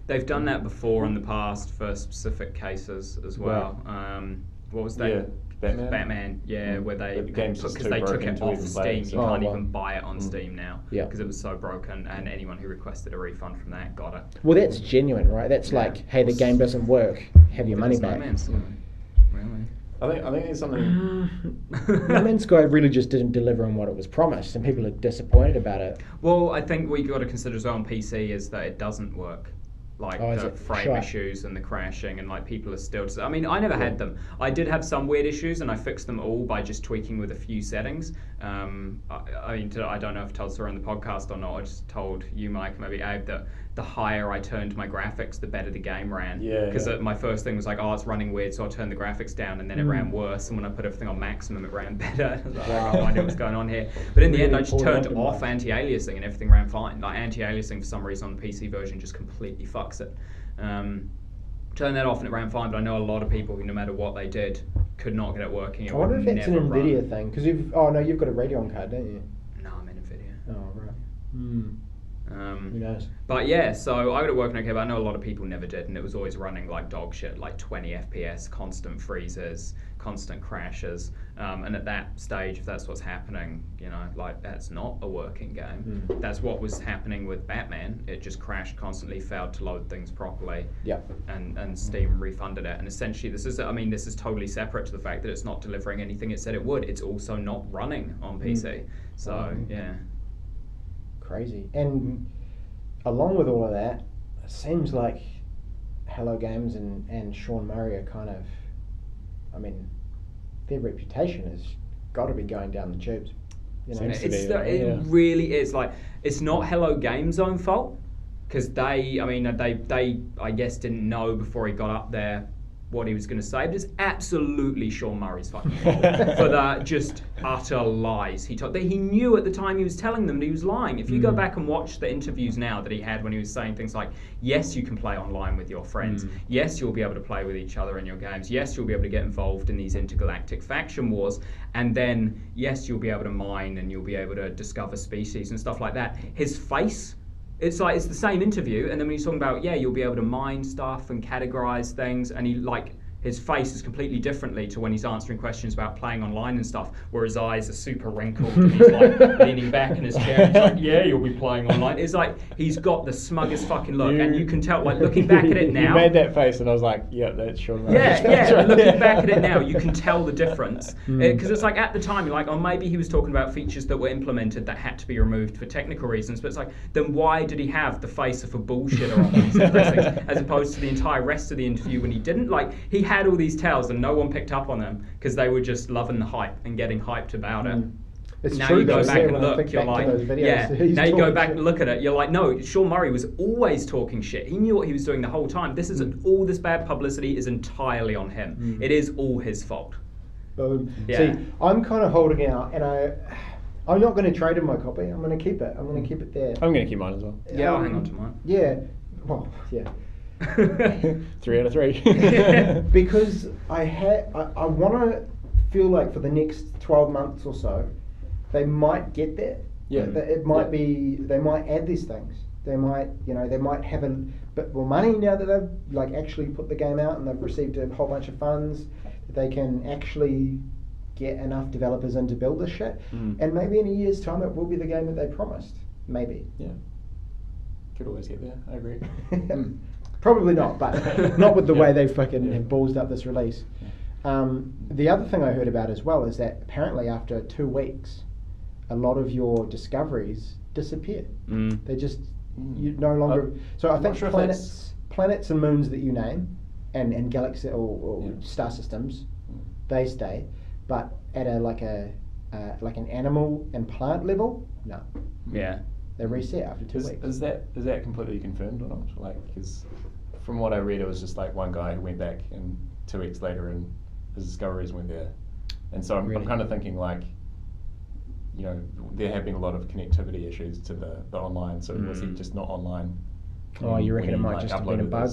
they've done that before in the past for specific cases as well. Right. What was that? Yeah. Batman, where they because they took it off Steam. You can't even buy it on Steam now because it was so broken, and anyone who requested a refund from that got it. Well, that's genuine, right? That's like, hey, the game doesn't work. Have your money back. Really? I think it's something. No Man's Sky really just didn't deliver on what it was promised, and people are disappointed about it. Well, I think what you got to consider as well on PC is that it doesn't work. Like the frame issues and the crashing, and like people are still. I mean, I never had them. I did have some weird issues, and I fixed them all by just tweaking with a few settings. I don't know if I told Sarah on the podcast or not. I just told you, Mike, maybe Abe, that the higher I turned my graphics, the better the game ran. Because my first thing was like, oh, it's running weird, so I turned the graphics down, and then it ran worse. And when I put everything on maximum, it ran better. I was like, I have no idea what's going on here. But in the end, I just turned off anti-aliasing, and everything ran fine. Like anti-aliasing, for some reason, on the PC version just completely fucks it. Turned that off and it ran fine, but I know a lot of people who, no matter what they did, could not get it working. I wonder if it's an NVIDIA thing, because you've got a Radeon card, don't you? No, I'm in NVIDIA. Oh, right. Who knows? But yeah, so I got it working okay, but I know a lot of people never did, and it was always running like dog shit, like 20 FPS, constant freezes, constant crashes, and at that stage, if that's what's happening, like that's not a working game. That's what was happening with Batman. It just crashed constantly, failed to load things properly, and Steam refunded it. And essentially, this is totally separate to the fact that it's not delivering anything it said it would. It's also not running on PC. So yeah. Crazy. And along with all of that, it seems like Hello Games and Sean Murray are kind of, their reputation has got to be going down the tubes. It really is. Like, it's not Hello Games' own fault, because they I guess didn't know before he got up there what he was going to say, but it's absolutely Sean Murray's fucking fault for the just utter lies he told. He knew at the time he was telling them that he was lying. If you go back and watch the interviews now that he had when he was saying things like, yes, you can play online with your friends, yes, you'll be able to play with each other in your games, yes, you'll be able to get involved in these intergalactic faction wars, and then, yes, you'll be able to mine and you'll be able to discover species and stuff like that. His face, it's the same interview, and then when he's talking about, you'll be able to mine stuff and categorize things, and his face is completely differently to when he's answering questions about playing online and stuff, where his eyes are super wrinkled and he's leaning back in his chair and he's like, yeah, you'll be playing online. It's like he's got the smuggest fucking look, and you can tell, looking back at it now. You made that face and I was like, yeah, that's Sean Murray. Yeah, looking back at it now, you can tell the difference. Because it's like, at the time, you're like, oh, maybe he was talking about features that were implemented that had to be removed for technical reasons, but it's like, then why did he have the face of a bullshitter on when he said those things, as opposed to the entire rest of the interview when he didn't? He had all these tells and no one picked up on them because they were just loving the hype and getting hyped about it. It's now true, you go back and look, you're like, now you go back and look at it, you're like, no, Sean Murray was always talking shit. He knew what he was doing the whole time. This isn't all this bad publicity is entirely on him. It is all his fault. See, I'm kind of holding out, and I'm not going to trade in my copy. I'm going to keep it. I'm going to keep it there. I'm going to keep mine as well. Yeah, I'll hang on to mine. Yeah. Well, yeah. 3 out of 3. Because I want to feel like for the next 12 months or so, they might get there. Yeah. It might be, they might add these things. They might, they might have a bit more money now that they've actually put the game out and they've received a whole bunch of funds. That they can actually get enough developers in to build this shit. And maybe in a year's time it will be the game that they promised. Maybe. Yeah. Could always get there. I agree. Probably not, but not with the way they fucking have ballsed up this release. The other thing I heard about as well is that apparently after 2 weeks, a lot of your discoveries disappear. They just, you no longer... So I think planets and moons that you name, and galaxy or star systems, they stay, but at an animal and plant level, no. Yeah. They reset after 2 weeks. Is that completely confirmed or not? Because from what I read, it was just one guy who went back and 2 weeks later and his discoveries went there. And so I'm kind of thinking there have been a lot of connectivity issues to the online, so was he just not online? Oh, you reckon it might just have been a bug?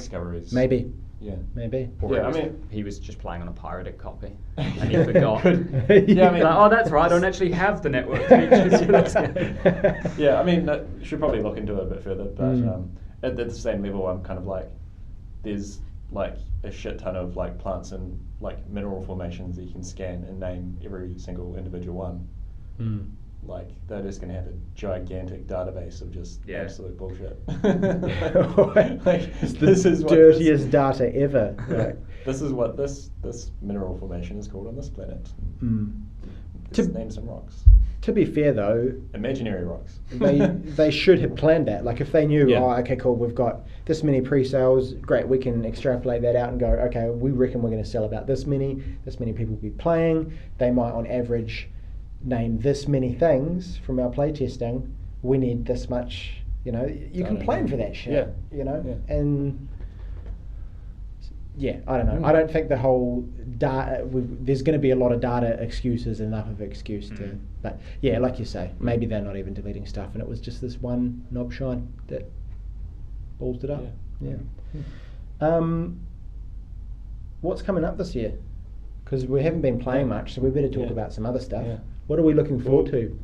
Maybe. Yeah. Maybe. Or he was just playing on a pirated copy and he forgot. Yeah, oh, that's right, I don't actually have the network features. Yeah, I should probably look into it a bit further, but at the same level, I'm kind of there's a shit ton of plants and mineral formations that you can scan and name every single individual one. They're just going to have a gigantic database of just absolute bullshit. This is the dirtiest data ever. This is what this mineral formation is called on this planet. Just name some rocks. To be fair though, imaginary rocks. they should have planned that. If they knew, okay, cool, we've got this many pre-sales, great, we can extrapolate that out and go, okay, we reckon we're going to sell about this many people will be playing. They might on average name this many things from our play testing. We need this much, You know, you can plan for that shit. Yeah. You know, and yeah, I don't know. I don't think the whole data. There's going to be a lot of data excuses, enough of excuse to. But yeah, like you say, maybe they're not even deleting stuff, and it was just this one knob shine that ballsed it up. Yeah. What's coming up this year? Because we haven't been playing much, so we better talk about some other stuff. Yeah. What are we looking forward to?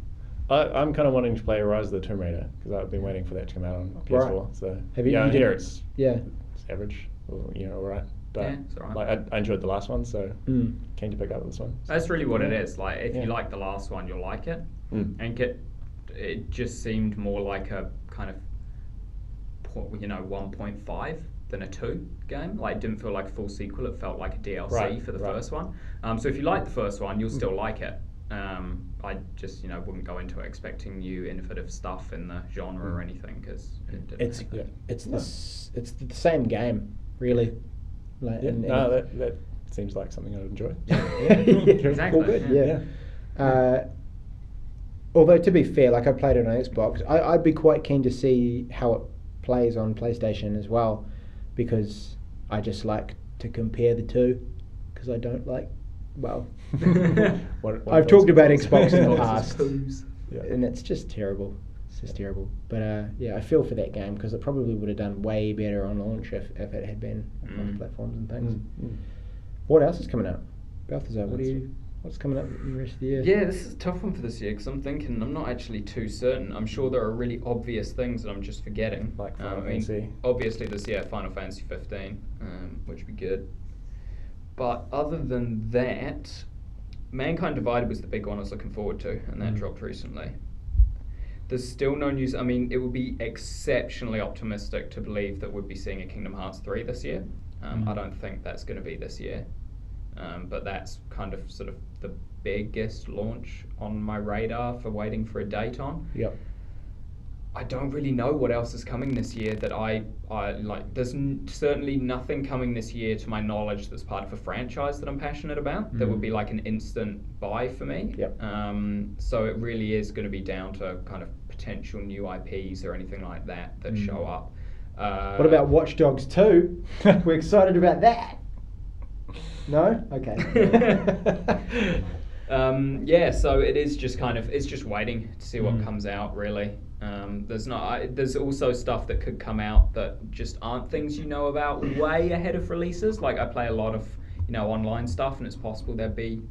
I'm kind of wanting to play Rise of the Tomb Raider because I've been waiting for that to come out on PS4. Right. So have you? Here it's average, or, all right. But it's all right. Like I enjoyed the last one, so keen to pick up this one. That's really what it is. Like if you like the last one, you'll like it. And it just seemed more like a kind of 1.5 than a 2 game. Like it didn't feel like a full sequel. It felt like a DLC for the first one. So if you like the first one, you'll still like it. I just wouldn't go into it expecting new innovative stuff in the genre or anything because it's the same game really. Like, that seems like something I'd enjoy. Exactly. All good. Although to be fair, like I played it on Xbox, I'd be quite keen to see how it plays on PlayStation as well, because I just like to compare the two, because I don't like. Well, I've talked about Xbox in the past, and it's just terrible. It's just terrible. But I feel for that game because it probably would have done way better on launch if it had been on platforms and things. What else is coming out? Balthazar, what's coming up in the rest of the year? Yeah, this is a tough one for this year because I'm not actually too certain. I'm sure there are really obvious things that I'm just forgetting. Like Final Fantasy. Obviously, there's Final Fantasy 15, which would be good. But other than that, Mankind Divided was the big one I was looking forward to, and that dropped recently. There's still no news. I mean, it would be exceptionally optimistic to believe that we'd be seeing a Kingdom Hearts 3 this year. I don't think that's going to be this year. But that's kind of sort of the biggest launch on my radar for waiting for a date on. Yep. I don't really know what else is coming this year that I like. There's certainly nothing coming this year to my knowledge that's part of a franchise that I'm passionate about. That would be like an instant buy for me. Yep. So it really is going to be down to kind of potential new IPs or anything like that show up. What about Watch Dogs 2? We're excited about that. No? Okay. So it is just it's just waiting to see what comes out really. There's also stuff that could come out that just aren't things you know about way ahead of releases. Like I play a lot of online stuff, and it's possible there'd be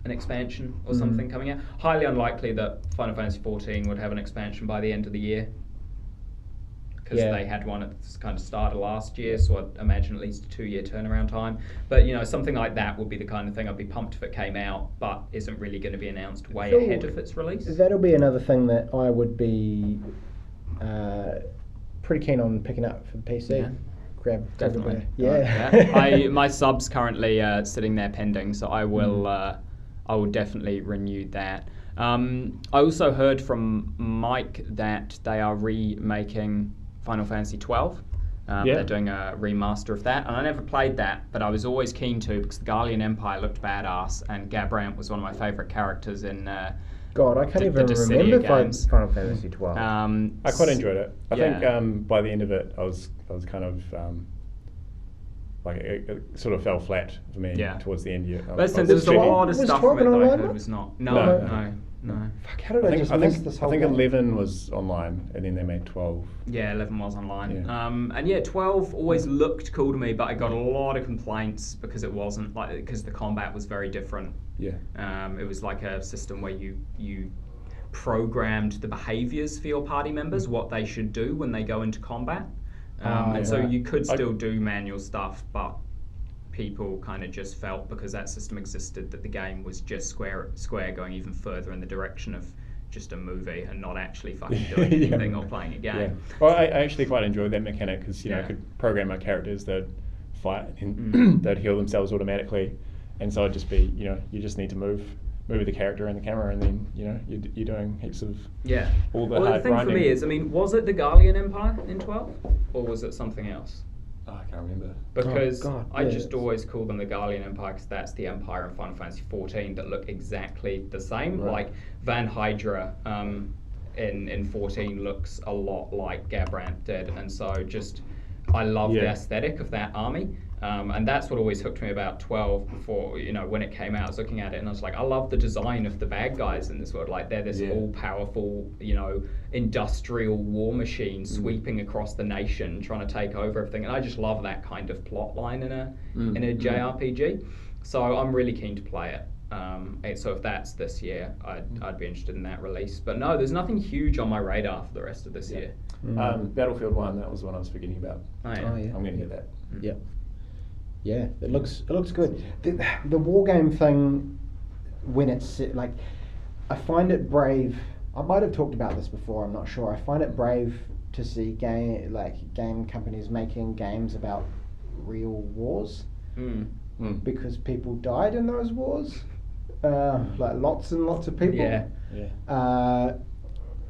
an expansion or something coming out. Highly unlikely that Final Fantasy 14 would have an expansion by the end of the year, because they had one at the kind of start of last year, so I'd imagine at least a 2-year turnaround time. But something like that would be the kind of thing I'd be pumped if it came out, but isn't really going to be announced way ahead of its release. That'll be another thing that I would be pretty keen on picking up for the PC. Yeah. Grab Definitely. Yeah. My sub's currently sitting there pending, so I will definitely renew that. I also heard from Mike that they are remaking Final Fantasy 12. They're doing a remaster of that, and I never played that, but I was always keen to because the Garlean Empire looked badass, and Gabrant was one of my favourite characters in. God, I can't even remember Final Fantasy 12. I quite enjoyed it. I think by the end of it, I was kind of like it sort of fell flat for me towards the end. There's a lot of stuff from it that I heard was not. No. Fuck, how did I just miss this whole I think game? 11 was online, and then they made 12. Yeah, 11 was online. Yeah. 12 always looked cool to me, but I got a lot of complaints because it wasn't because the combat was very different. Yeah. It was like a system where you programmed the behaviours for your party members, what they should do when they go into combat. So you could still do manual stuff, but people kind of just felt because that system existed that the game was just Square going even further in the direction of just a movie and not actually fucking doing anything or playing a game. Yeah. Well, I actually quite enjoyed that mechanic because I could program my characters that fight and they'd heal themselves automatically, and so it'd just be you just need to move the character and the camera, and then you're doing heaps of all the hard thing grinding. For me is, was it the Garlean Empire in 12 or was it something else? Oh, I can't remember. Because I just always call them the Garlean Empire because that's the Empire in Final Fantasy 14 that look exactly the same. Right. Like Van Hydra in 14 looks a lot like Garbrandt did, and so just I love the aesthetic of that army. And that's what always hooked me about 12 before, when it came out. I was looking at it and I was like, I love the design of the bad guys in this world. Like, they're this all-powerful, industrial war machine sweeping across the nation, trying to take over everything. And I just love that kind of plot line in a JRPG. So I'm really keen to play it. So if that's this year, I'd be interested in that release. But no, there's nothing huge on my radar for the rest of this year. Battlefield 1, that was the one I was forgetting about. Oh, yeah. Oh, yeah. I'm going to get that. Yep. Yeah, it looks good. The war game thing, when it's like, I find it brave. I might have talked about this before. I'm not sure. I find it brave to see game companies making games about real wars, because people died in those wars, like lots and lots of people. Yeah.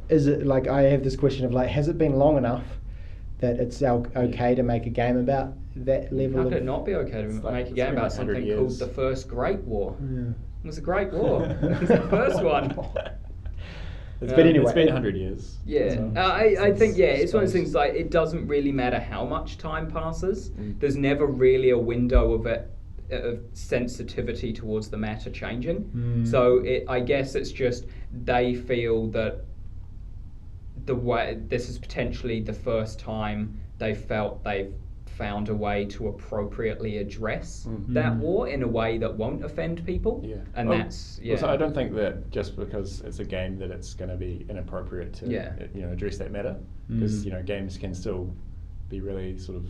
Is it like, I have this question of like, has it been long enough that it's okay to make a game about that level? How could it not be okay to make a game about something called the First Great War? Yeah. It was a great war. It was the first one. But anyway, it's been 100 years. Yeah, so I think it's one of those things, like, it doesn't really matter how much time passes. There's never really a window of sensitivity towards the matter changing. So I guess it's just they feel that this is potentially the first time they felt they've found a way to appropriately address that war in a way that won't offend people. Yeah. And that's Also, I don't think that just because it's a game that it's going to be inappropriate to address that matter, because games can still be really sort of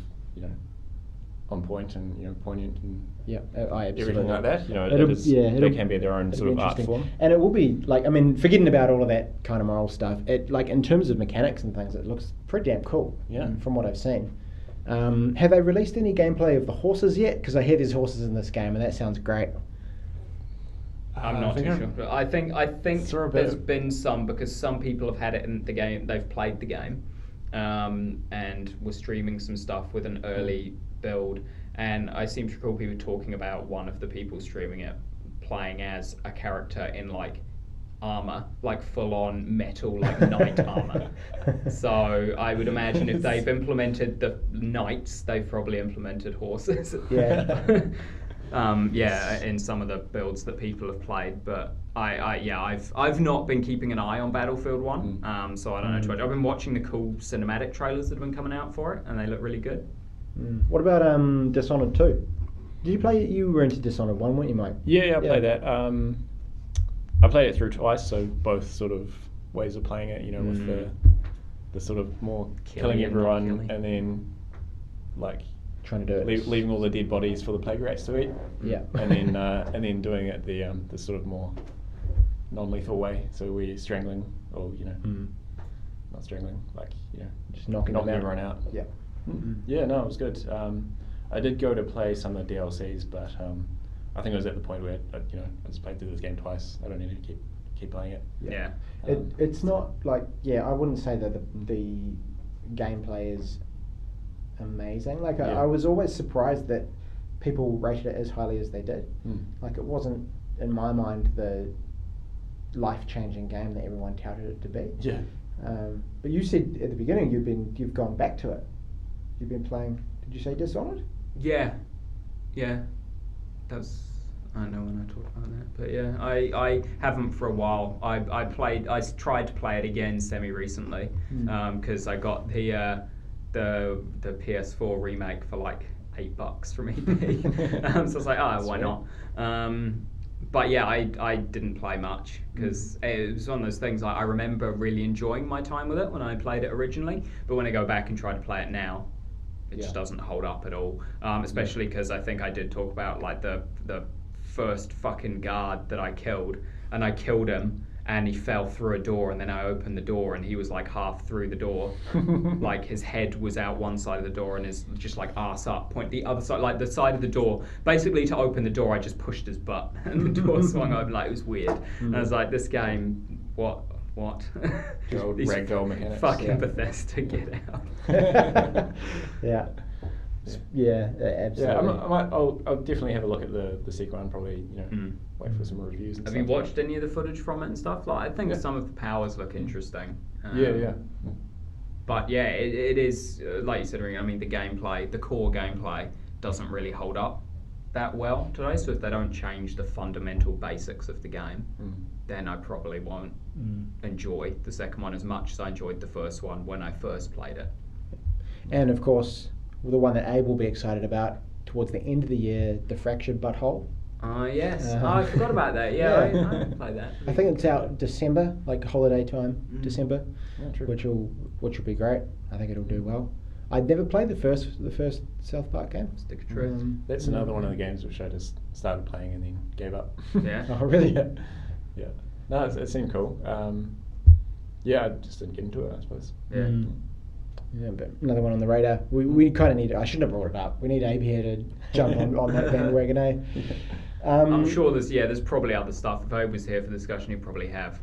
on point and poignant and everything like that. They can be their own sort of art form. And it will be like, I mean, forgetting about all of that kind of moral stuff, it, like, in terms of mechanics and things, it looks pretty damn cool. From what I've seen. Have they released any gameplay of the horses yet? Because I hear there's horses in this game, and that sounds great. I'm not too sure. I think there's been some, because some people have had it in the game. They've played the game, and were streaming some stuff with an early build. And I seem to recall people talking about one of the people streaming it playing as a character in like armor, like full-on metal, like knight armor. So I would imagine if they've implemented the knights, they've probably implemented horses. In some of the builds that people have played. But I've not been keeping an eye on Battlefield 1, so I don't know too much. I've been watching the cool cinematic trailers that have been coming out for it, and they look really good. What about Dishonored 2? Did you play it? You were into Dishonored 1, weren't you, Mike? Yeah, I played that. I played it through twice, so both sort of ways of playing it, with the sort of more killing everyone and then like trying to do it, leaving all the dead bodies for the plague rats to eat. And then doing it the sort of more non-lethal way. So we're strangling, or not strangling, like just knocking everyone out. Yeah, no, it was good. I did go to play some of the DLCs, but I think I was at the point where I just played through this game twice. I don't need to keep playing it. It's not like I wouldn't say that the gameplay is amazing. Like I was always surprised that people rated it as highly as they did. Like, it wasn't, in my mind, the life-changing game that everyone touted it to be. But you said at the beginning you've gone back to it. You've been playing. Did you say Dishonored? Yeah. That's, I know when I talk about that, but I haven't for a while. I tried to play it again semi-recently, because I got the PS4 remake for like $8 from eBay. So I was like, why not? But I didn't play much, because it was one of those things. I remember really enjoying my time with it when I played it originally, but when I go back and try to play it now, it just doesn't hold up at all. Especially because I think I did talk about like the first fucking guard that I killed, and I killed him and he fell through a door, and then I opened the door and he was like half through the door. Like, his head was out one side of the door and his just like arse up, point the other side, like the side of the door. Basically, to open the door, I just pushed his butt and the door swung open. Like, it was weird. And I was like, this game, what? The old ragdoll mechanics. Fucking Bethesda, get out. Yeah, absolutely. Yeah, I'll definitely have a look at the second one. Probably, wait for some reviews. And have stuff. you watched any of the footage from it and stuff? Like, I think some of the powers look interesting. Yeah. But yeah, it is like you said, Reagan. I mean, the core gameplay doesn't really hold up that well today. So if they don't change the fundamental basics of the game, then I probably won't enjoy the second one as much as I enjoyed the first one when I first played it. And of course, the one that Abe will be excited about towards the end of the year, The Fractured Butthole. Yes. I forgot about that. Yeah, I didn't play that. I think it's out December, like holiday time, December, which will be great. I think it'll do well. I'd never played the first South Park game. Stick of truth. That's another one of the games which I just started playing and then gave up. Yeah. Oh, really? Yeah. No, it seemed cool. I just didn't get into it, I suppose. Yeah. Yeah, but another one on the radar. We kind of need. I shouldn't have brought it up. We need Abe here to jump on that bandwagon, eh? I'm sure there's probably other stuff. If Abe was here for the discussion, he'd probably have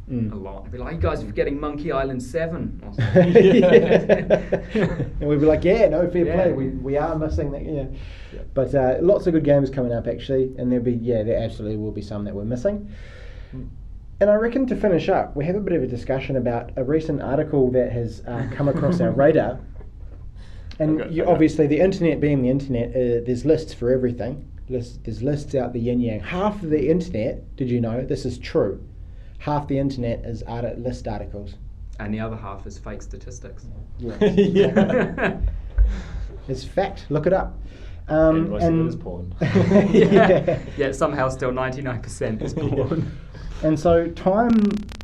a lot. He'd be like, "You guys are forgetting Monkey Island 7." Or something. And we'd be like, "Yeah, no, fair play. We are missing that." Yeah. But lots of good games coming up actually, and there absolutely will be some that we're missing. And I reckon to finish up, we have a bit of a discussion about a recent article that has come across our radar. And obviously, the internet being the internet, there's lists for everything. There's lists out the yin yang. Half of the internet, did you know, this is true, half the internet is list articles. And the other half is fake statistics. Yeah. It's fact. Look it up. And most of it is porn. Yeah, somehow still 99% is porn. And so Time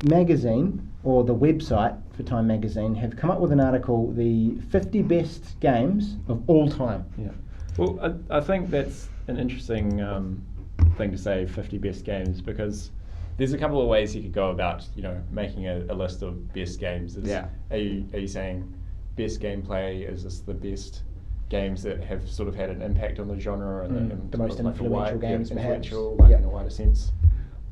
Magazine, or the website for Time Magazine, have come up with an article, the 50 best games of all time. Yeah. Well, I think that's an interesting thing to say, 50 best games, because there's a couple of ways you could go about, making a list of best games. Are you saying best gameplay? Is this the best games that have sort of had an impact on the genre and the most influential games, perhaps? In a wider sense.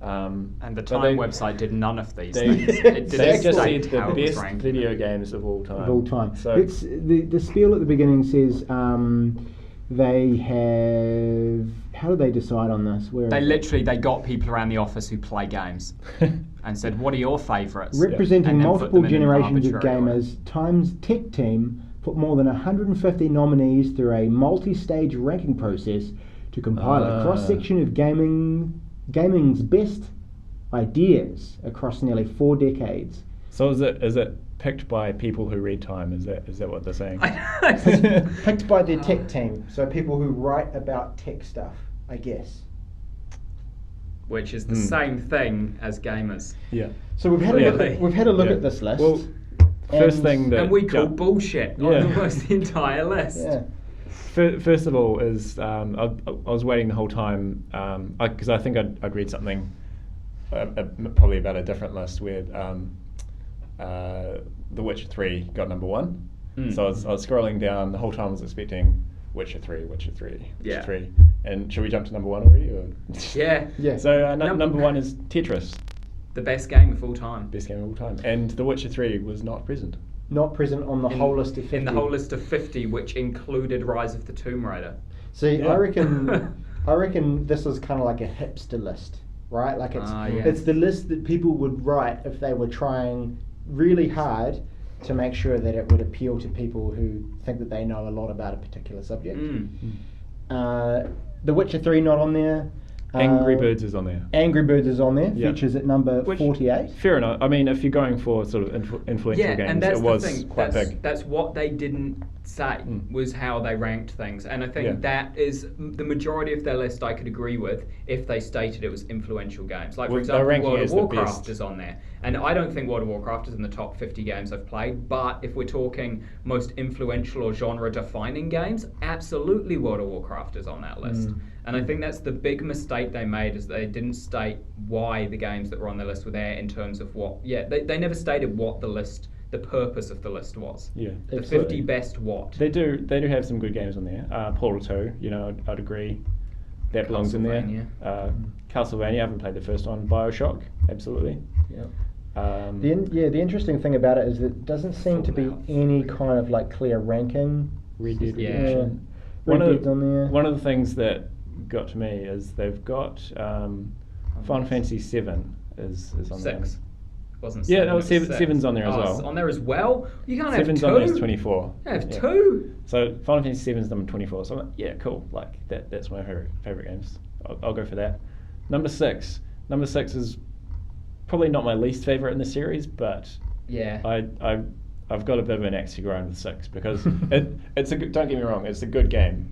And the Time website did none of these things. It they just said the best video games of all time. Of all time. So it's, the spiel at the beginning says they have. How do they decide on this? They got people around the office who play games and said, "What are your favourites?" Representing multiple generations of gamers, Time's tech team put more than 150 nominees through a multi-stage ranking process to compile a cross-section of gaming's best ideas across nearly 4 decades. So is it picked by people who read Time? Is that what they're saying? Picked by their tech team, so people who write about tech stuff, I guess. Which is the same thing as gamers. Yeah. So we've had a look at this list. Well, first thing that we call bullshit on almost the entire list. Yeah. First of all, is I was waiting the whole time because I think I'd read something probably about a different list where The Witcher 3 got number 1. So I was scrolling down the whole time. I was expecting Witcher 3, Witcher 3. And should we jump to number 1 already? Or? Yeah. So number 1 is Tetris. The best game of all time. Best game of all time. And The Witcher 3 was not present. Not present on the whole list of 50. In the whole list of 50, which included Rise of the Tomb Raider. See, I reckon this is kind of like a hipster list, right? Like it's the list that people would write if they were trying really hard to make sure that it would appeal to people who think that they know a lot about a particular subject. The Witcher 3 not on there. Angry Birds is on there. Angry Birds is on there. Features at number 48. Fair enough. I mean, if you're going for sort of influential games, and that's it was the thing. quite big. That's what they didn't say was how they ranked things, and I think that is the majority of their list. I could agree with if they stated it was influential games. Like for example, World of Warcraft is on there, and I don't think World of Warcraft is in the top 50 games I've played. But if we're talking most influential or genre-defining games, absolutely World of Warcraft is on that list. And I think that's the big mistake they made, is they didn't state why the games that were on their list were there in terms of what. They never stated what the purpose of the list was. Yeah, the absolutely. 50 best what. They do have some good games on there. Portal 2, I'd agree. That belongs in there. Castlevania, I haven't played the first one. BioShock, absolutely. Yeah. The interesting thing about it is that it doesn't seem to be any kind of like clear ranking Red Dead Yeah. Redemption. One of the things that got to me is they've got Final Fantasy 7 is on there. 6. Wasn't Yeah, 7, no, it was 7's on there as Oh, well. it's on there as well? You can't have 2? 7's on there as 24. You have 2? So Final Fantasy 7's number 24. So I'm like, yeah, cool. Like that's one of my favorite games. I'll go for that. Number 6. Number 6 is probably not my least favorite in the series, but yeah, I've got a bit of an axe to grind with 6 because it's a good, don't get me wrong, it's a good game.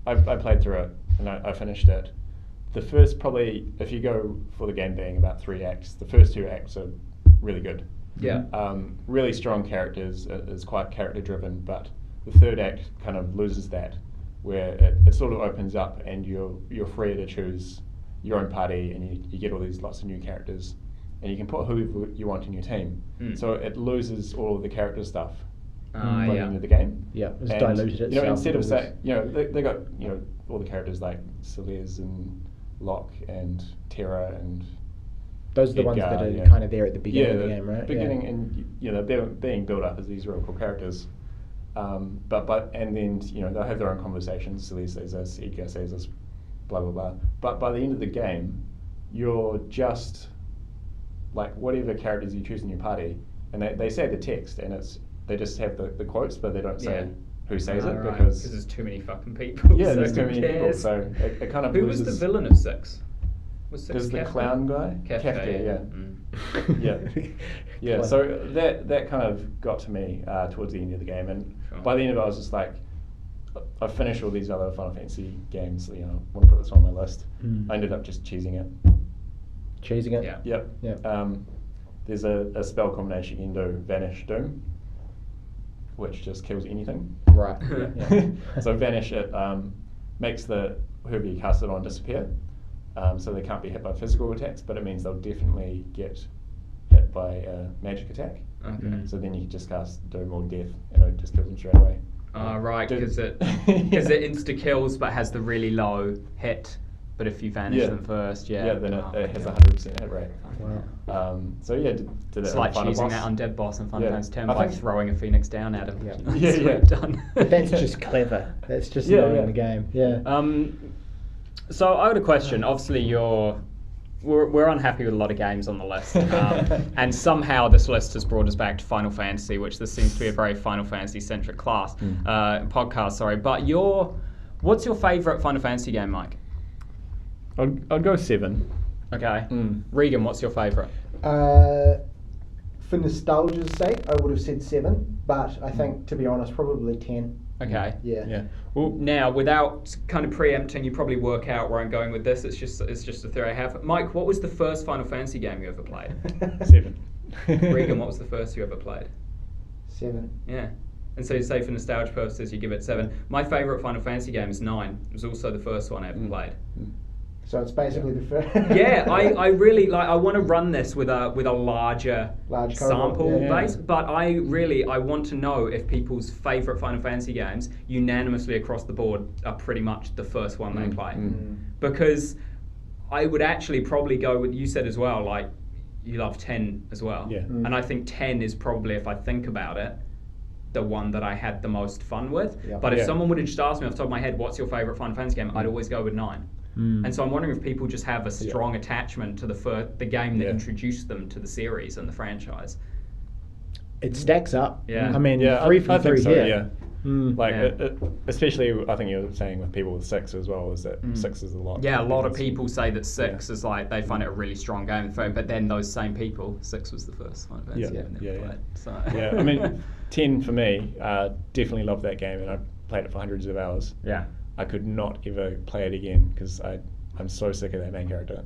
I played through it and I finished it. The first, probably, if you go for the game being about 3 acts, the first 2 acts are really good. Yeah. Really strong characters. It's quite character driven, but the third act kind of loses that, where it sort of opens up and you're free to choose your own party and you get all these lots of new characters and you can put who you want in your team. So it loses all of the character stuff by the end of the game. Yeah, it's diluted itself. Instead of saying, they got all the characters like Celeste and Locke and Terra and those are the ones Edgar, that are kind of there at the beginning of the game, right? Beginning and they're being built up as these real cool characters. But and then they'll have their own conversations. Celeste says this, Edgar says this, blah blah blah. But by the end of the game, you're just like whatever characters you choose in your party, and they say the text, and they just have the quotes, but they don't say who says it because there's too many fucking people. Yeah, so there's too many people. So it kind of who loses. was the villain of 6? Was 6 There's the clown guy, Kafka, yeah. So that kind of got to me towards the end of the game, and by the end of it, I was just like, I've finished all these other Final Fantasy games. I want to put this on my list. I ended up just cheesing it. Cheesing it. Yeah. Yeah. There's a spell combination you can do, Vanish Doom, which just kills anything. Right. Yeah. So Vanish it makes whoever you cast it on disappear. So they can't be hit by physical attacks, but it means they'll definitely get hit by a magic attack. Okay. So then you can just cast Doom or Death, and it just kills them straight away. Right, because it insta kills but has the really low hit. But if you vanish them first, then it has a 100% hit rate. Wow. So yeah, did it's it like final choosing boss. that undead boss in Final Fantasy 10 by think throwing a phoenix down at him. Yeah. Done. But that's just clever. That's just knowing the game. Yeah. So I got a question. Obviously, we're unhappy with a lot of games on the list, and somehow this list has brought us back to Final Fantasy, which this seems to be a very Final Fantasy centric podcast. Sorry, but what's your favourite Final Fantasy game, Mike? I'd go 7. Okay. Regan, what's your favourite? For nostalgia's sake, I would have said 7, but I think, to be honest, probably 10. Okay. Yeah. Well, now, without kind of preempting, you probably work out where I'm going with this. It's just a theory I have. Mike, what was the first Final Fantasy game you ever played? 7. Regan, what was the first you ever played? 7. Yeah. And so you say for nostalgia purposes, you give it 7. My favourite Final Fantasy game is 9. It was also the first one I ever played. So it's basically the first. Yeah, I really like. I want to run this with a large sample base, but I want to know if people's favourite Final Fantasy games unanimously across the board are pretty much the first one they play, because I would actually probably go with you said as well. Like you love 10 as well, and I think 10 is probably, if I think about it, the one that I had the most fun with. But if someone would have just asked me off the top of my head, what's your favourite Final Fantasy game, I'd always go with 9. And so I'm wondering if people just have a strong attachment to the game that introduced them to the series and the franchise. It stacks up. Yeah. I mean, 3 from 3 here. Especially, I think you were saying with people with 6 as well, is that 6 is a lot. Yeah, a lot of people say that 6 is like, they find it a really strong game, but then those same people, 6 was the first Final Fantasy game they played. So. I mean, 10 for me, definitely loved that game, and I played it for hundreds of hours. Yeah. I could not ever play it again because I'm so sick of that main character.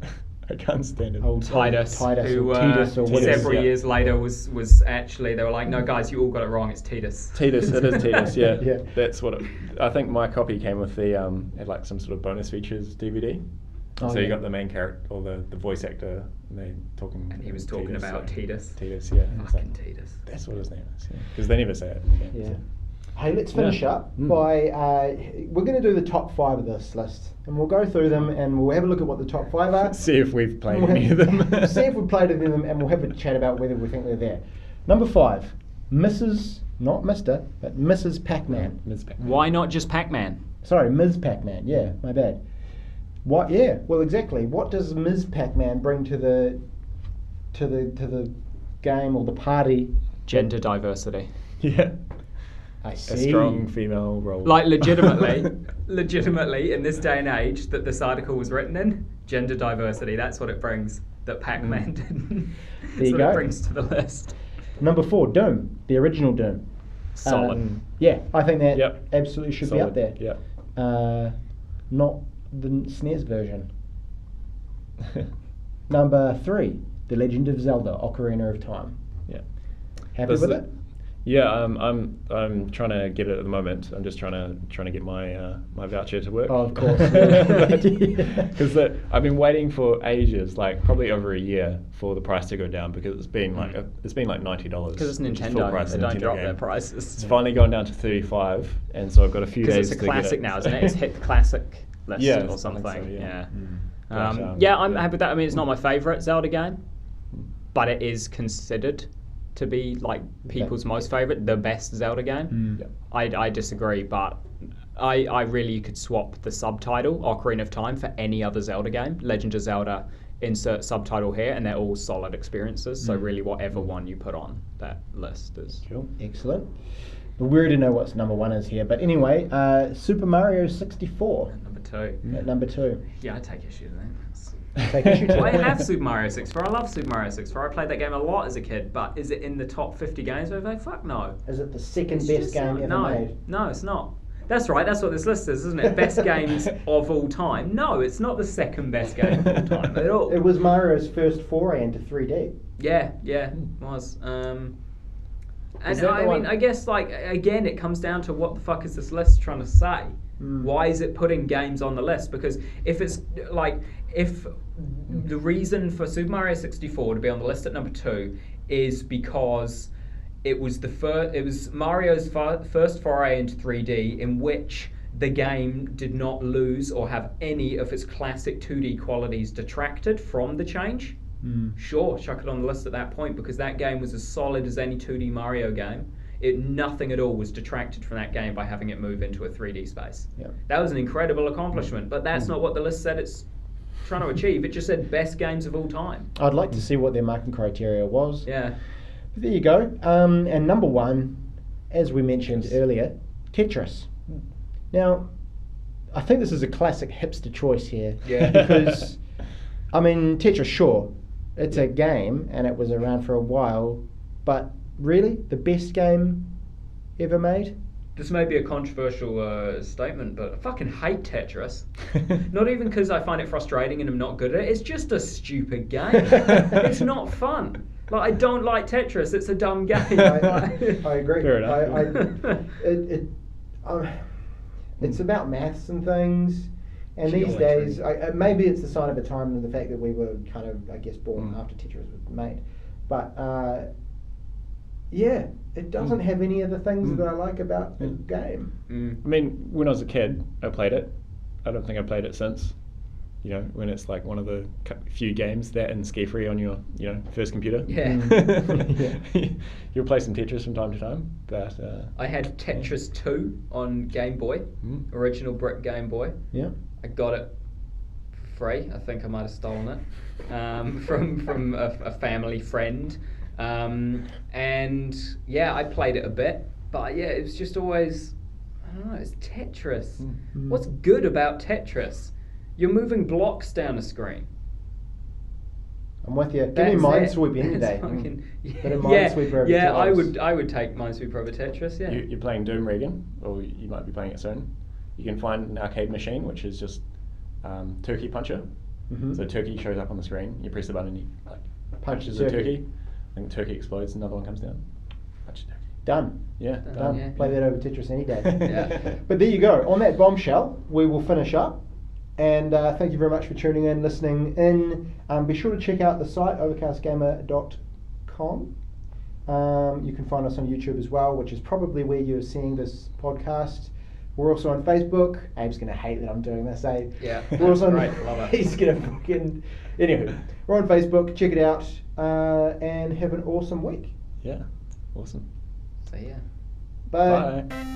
I can't stand it. Titus, who several years later was actually, they were like, no guys, you all got it wrong, it's Titus. It is Titus, yeah. That's what I think my copy came with the, had like some sort of bonus features DVD. You got the main character, or the voice actor, and they talking. And he was talking about Titus. Titus, yeah. Fucking Titus. That's what his name is, because they never say it. Yeah. Hey, let's finish up by, we're going to do the top 5 of this list, and we'll go through them and we'll have a look at what the top 5 are. See if we've played any of them. See if we've played any of them, and we'll have a chat about whether we think they're there. Number 5, Mrs. not Mr. but Mrs. Pac-Man. Ms. Pac-Man. Why not just Pac-Man? Sorry, Ms. Pac-Man. Yeah, my bad. What? Yeah. Well, exactly. What does Ms. Pac-Man bring to the game or the party? Gender diversity. Yeah. I see. A strong female role. Like legitimately, in this day and age that this article was written in, gender diversity. That's what it brings. That Pac-Man didn't. That's what it brings to the list. Number 4, Doom, the original Doom. Solid. Yeah, I think that absolutely should Solid. be up there. Yeah. Not the SNES version. Number 3, The Legend of Zelda: Ocarina of Time. Yeah. Happy with it? Yeah, I'm trying to get it at the moment. I'm just trying to get my my voucher to work. Oh, of course. Because I've been waiting for ages, like probably over a year, for the price to go down because it's been like $90. Because it's Nintendo. They don't drop their prices. It's finally gone down to $35, and so I've got a few days. Because it's a classic now, isn't it? It's hit the classic list or something. So, yeah. But, I'm happy with that. I mean, it's not my favourite Zelda game, but it is considered to be like people's most favourite, the best Zelda game. I disagree, but I really could swap the subtitle Ocarina of Time for any other Zelda game. Legend of Zelda, insert subtitle here, and they're all solid experiences. So really, whatever one you put on that list is cool. Excellent. But we already know what number 1 is here. But anyway, Super Mario 64. Number 2. At number 2. Yeah, I take issue with that. Take issue to I have Super Mario 64. I love Super Mario 64. I played that game a lot as a kid, but is it in the top 50 games ever? Fuck no. Is it the second best game ever made? No, it's not. That's right, that's what this list is, isn't it? Best games of all time. No, it's not the second best game of all time at all. It was Mario's first foray into 3D. Yeah, it was. And I mean, I guess, like, again, it comes down to what the fuck is this list trying to say? Why is it putting games on the list? Because if it's, like, if the reason for Super Mario 64 to be on the list at number 2 is because it was Mario's first foray into 3D in which the game did not lose or have any of its classic 2D qualities detracted from the change. Sure, chuck it on the list at that point because that game was as solid as any 2D Mario game. Nothing at all was detracted from that game by having it move into a 3D space. That was an incredible accomplishment, but that's not what the list said it's trying to achieve. It just said best games of all time. I'd like to see what their marking criteria was. Yeah. But there you go. And number 1, as we mentioned earlier, Tetris. Now, I think this is a classic hipster choice here. Yeah. Because, I mean, Tetris, sure, it's a game and it was around for a while, but really, the best game ever made? This may be a controversial statement, but I fucking hate Tetris. Not even because I find it frustrating and I'm not good at it. It's just a stupid game. It's not fun. Like, I don't like Tetris. It's a dumb game. I agree. Fair enough. It's about maths and things. And these days, maybe it's the sign of a time and the fact that we were kind of, I guess, born after Tetris was made. But yeah, it doesn't have any of the things that I like about the game. I mean, when I was a kid, I played it. I don't think I played it since. You know, when it's like one of the few games that and Ski Free on your, first computer. Yeah. You'll play some Tetris from time to time, but I had Tetris 2 on Game Boy, original brick Game Boy. Yeah. I got it for free. I think I might have stolen it from a family friend. And yeah, I played it a bit, but yeah, it was just always, I don't know, it's Tetris. What's good about Tetris? You're moving blocks down a screen. I'm with you. Give me Minesweeper any day. I would take Minesweeper over Tetris, yeah. You're playing Doom, Reagan, or you might be playing it soon. You can find an arcade machine, which is just turkey puncher. So turkey shows up on the screen, you press the button and you punches a turkey. And the turkey explodes, another one comes down. Punch turkey. Done. Yeah. Done. Yeah. Play that over Tetris any day. Yeah. But there you go. On that bombshell, we will finish up. And thank you very much for tuning in, listening in. Be sure to check out the site, overcastgamer.com. You can find us on YouTube as well, which is probably where you're seeing this podcast. We're also on Facebook. Abe's going to hate that I'm doing this, Abe. Yeah. We're also on, Right, love it. He's going to fucking... Anyway, we're on Facebook. Check it out. And have an awesome week. Yeah. Awesome. So yeah. Bye. Bye.